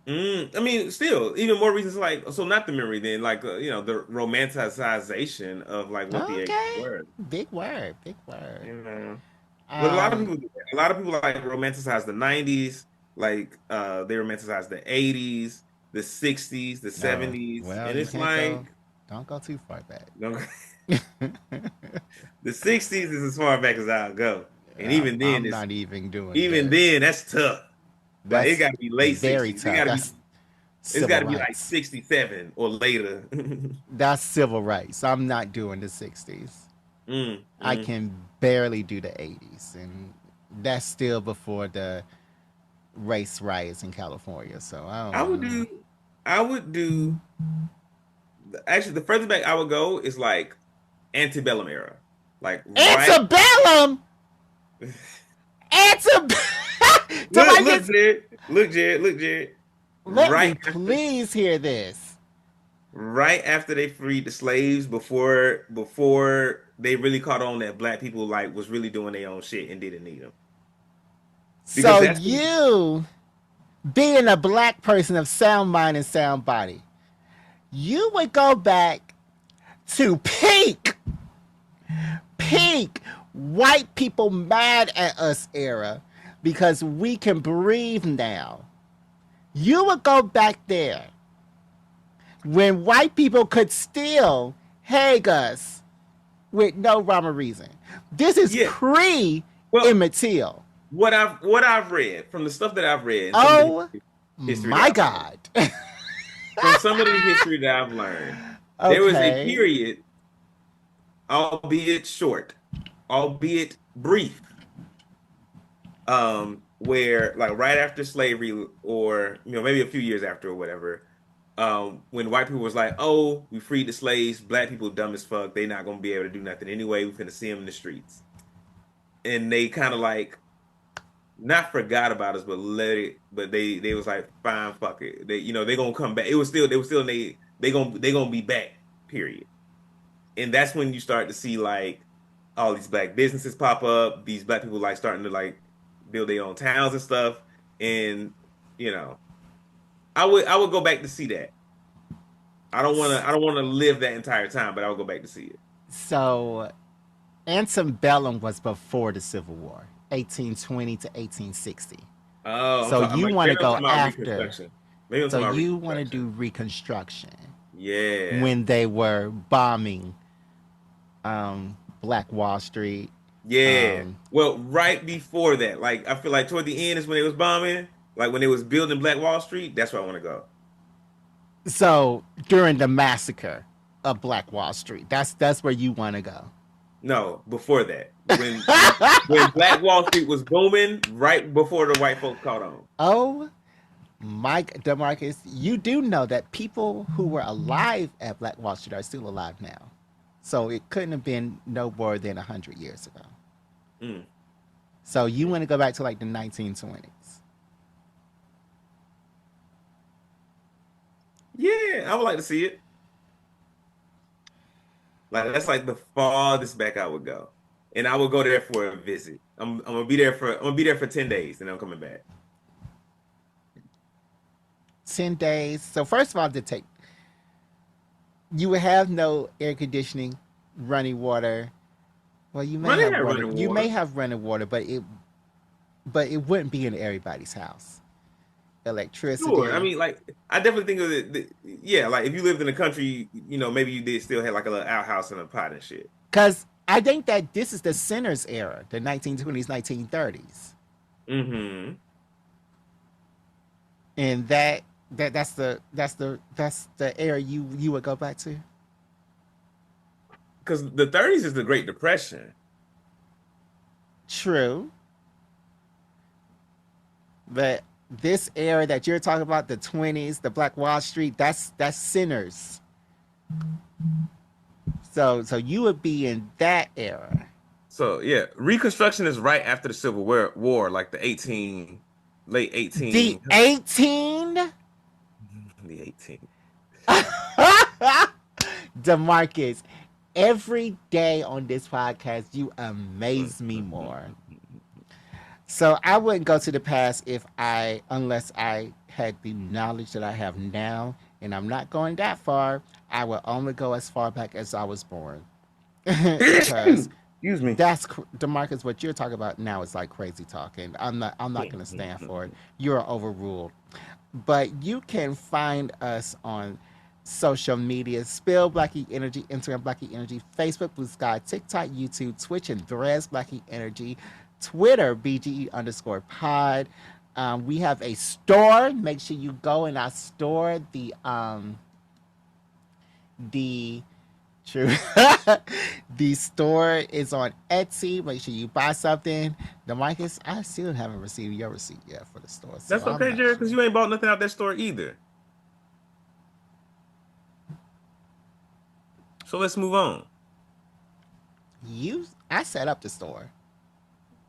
I mean, still, even more reasons like so not the memory then, like the romanticization of like what the 80s Okay. were. Big word. Big word. You know, but a lot of Um, people, do that. A lot of people like romanticize the 90s, like they romanticize the 80s, the 60s, the no. 70s, Well, and you it's can't go. like Don't go too far back. you know, the 60s is as far back as I'll go, and I'm not even doing even the. then that's tough. Like it That's got to be late very 60s. tough. That's It's got civil to be like rights. 67 or later. That's civil rights. I'm not doing the 60s. Mm, I mm. can barely do the 80s. And that's still before the race riots in California. So I I would don't. do, I would do, actually, the furthest back I would go is like antebellum era. Like right, Antebellum! Antebellum! look, Demarcus, Jared, look, Jared. let me Right after, please hear this. right after they freed the slaves, before they really caught on that black people like was really doing their own shit and didn't need them. Because So that's when, you, being a black person of sound mind and sound body, you would go back to peak white people mad at us era because we can breathe now. You would go back there when white people could still hang us with no rhyme or reason. This is yeah. pre Well, Emmett Till. what I've read from the stuff that I've read and some of the Oh history that my I've learned. God. From some of the history that I've learned, there was a Okay. period, albeit short, albeit brief, where like right after slavery, or maybe a few years after or whatever, when white people was like, "Oh, we freed the slaves, black people dumb as fuck, they not gonna be able to do nothing anyway. We finna see them in the streets," and they kind of like not forgot about us, but let it. But they was like, "Fine, fuck it." They gonna come back. It was still they were still they gonna be back. Period. And that's when you start to see like all these black businesses pop up, these black people like starting to like build their own towns and stuff. And you know, I would go back to see that. I don't wanna live that entire time, but I would go back to see it. So antebellum was before the Civil War, 1820 to 1860. Oh, So you want to maybe I'm go talking about after. Reconstruction. Maybe I'm So talking about you want to Reconstruction. do Reconstruction Yeah. when they were bombing Black Wall Street. Yeah. Um, Well, right before that, like I feel like toward the end is when they was bombing, like when they was building Black Wall Street, that's where I want to go. so during the massacre of Black Wall Street, that's where you want to go. No, before that. When Black Wall Street was booming, right before the white folks caught on. Oh, Mike DeMarcus, you do know that people who were alive at Black Wall Street are still alive now. So it couldn't have been no more than 100 years ago. Mm. So you want to go back to like the 1920s. Yeah, I would like to see it. Like that's like the farthest back I would go. And I would go there for a visit. I'm gonna be there for 10 days and I'm coming back. 10 days. So first of all, to take, you would have no air conditioning, running water. Well, you may Running have had running. running You may water. have running water, but it wouldn't be in everybody's house. Sure. I electricity. mean, like, I definitely think of it. Yeah, like if you lived in the country, maybe you did still have like a little outhouse and a pot and shit. Because I think that this is the center's era, the 1920s, 1930s. Mm-hmm. And that's the era you would go back to. Because the 30s is the Great Depression. True. But this era that you're talking about, the 20s, the Black Wall Street, that's sinners. So you would be in that era. So yeah, Reconstruction is right after the Civil War, like the late The 18, 18. the 18. D'Marcus, every day on this podcast, you amaze me more. So I wouldn't go to the past unless I had the knowledge that I have now, and I'm not going that far. I will only go as far back as I was born, because Excuse me. that's D'Marcus. What you're talking about now is like crazy talking. I'm not going to stand for it. You're overruled. But you can find us on social media. Spill Black Geek Energy, Instagram Black Geek Energy, Facebook Blue Sky, TikTok, YouTube, Twitch, and Threads Black Geek Energy, Twitter BGE_pod. We have a store. Make sure you go in our store. The true the store is on Etsy. Make sure you buy something. Demarcus, I still haven't received your receipt yet for the store, so That's I'm okay, not Jared, sure. because you ain't bought nothing out that store either. So let's move on. I set up the store.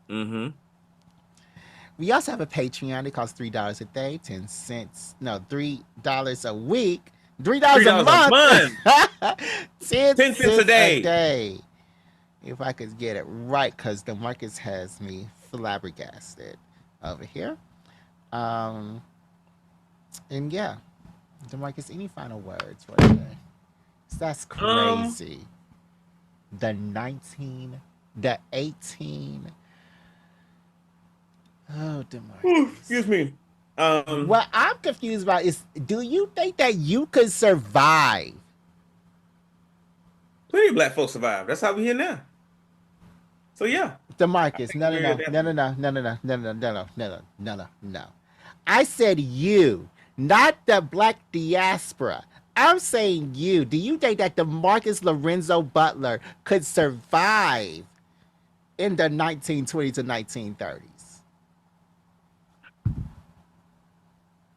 Mm-hmm. We also have a Patreon. It costs $3 a day, 10 cents. No, $3 a week, $3 a $3 a month, month, 10 10 cents a cents a day. day. If I could get it right, because the Marcus has me flabbergasted over here. Um, and yeah, Demarcus, any final words for today? That's Um, crazy. The 19, the 18. Oh, excuse Demarcus. me. Um, What I'm confused about is, do you think that you could survive? Plenty of black folks survive. That's how we here now. So yeah, I Demarcus, think no, no, we're no, no, no, adaptable. no, no, no, no, no, no, no, no, no, no, no. I said you, not the black diaspora. I'm saying you. Do you think that Demarcus Lorenzo Butler could survive in the 1920s to 1930s?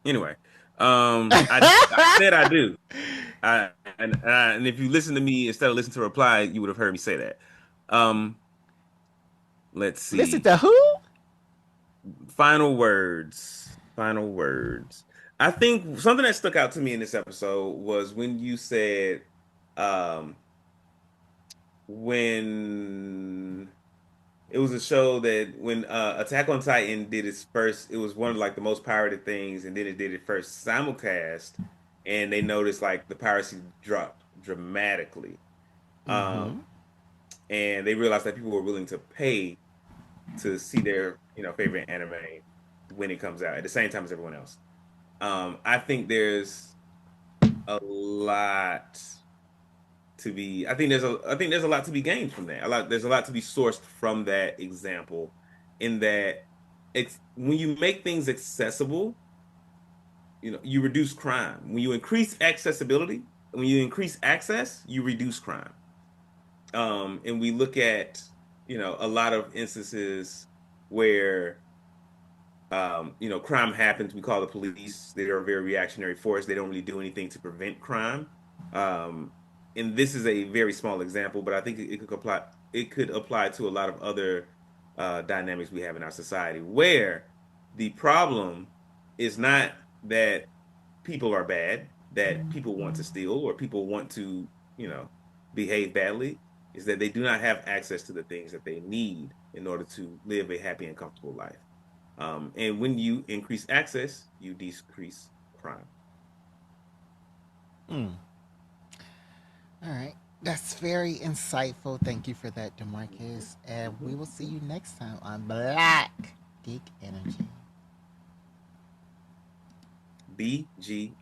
Anyway, I said I do. And if you listen to me instead of listen to reply, you would have heard me say that. Um, let's Listen see. to who? Final words. Final words. I think something that stuck out to me in this episode was when you said, um, when it was a show that when Attack on Titan did its first, it was one of like the most pirated things, and then it did it first simulcast, and they noticed like the piracy dropped dramatically. Um, Mm-hmm. and they realized that people were willing to pay to see their favorite anime when it comes out at the same time as everyone else. I think there's a lot I think there's a lot to be gained from that. There's a lot to be sourced from that example, in that it's when you make things accessible, you reduce crime. When you increase accessibility, when you increase access, you reduce crime. And we look at a lot of instances where crime happens. We call the police. They are a very reactionary force. They don't really do anything to prevent crime. Um, and this is a very small example, but I think it could apply. It could apply to a lot of other dynamics we have in our society, where the problem is not that people are bad, that people want to steal or people want to, behave badly. Is that they do not have access to the things that they need in order to live a happy and comfortable life. And when you increase access, you decrease crime. Mm. All right. That's very insightful. Thank you for that, Demarcus. And we will see you next time on Black Geek Energy. BGE.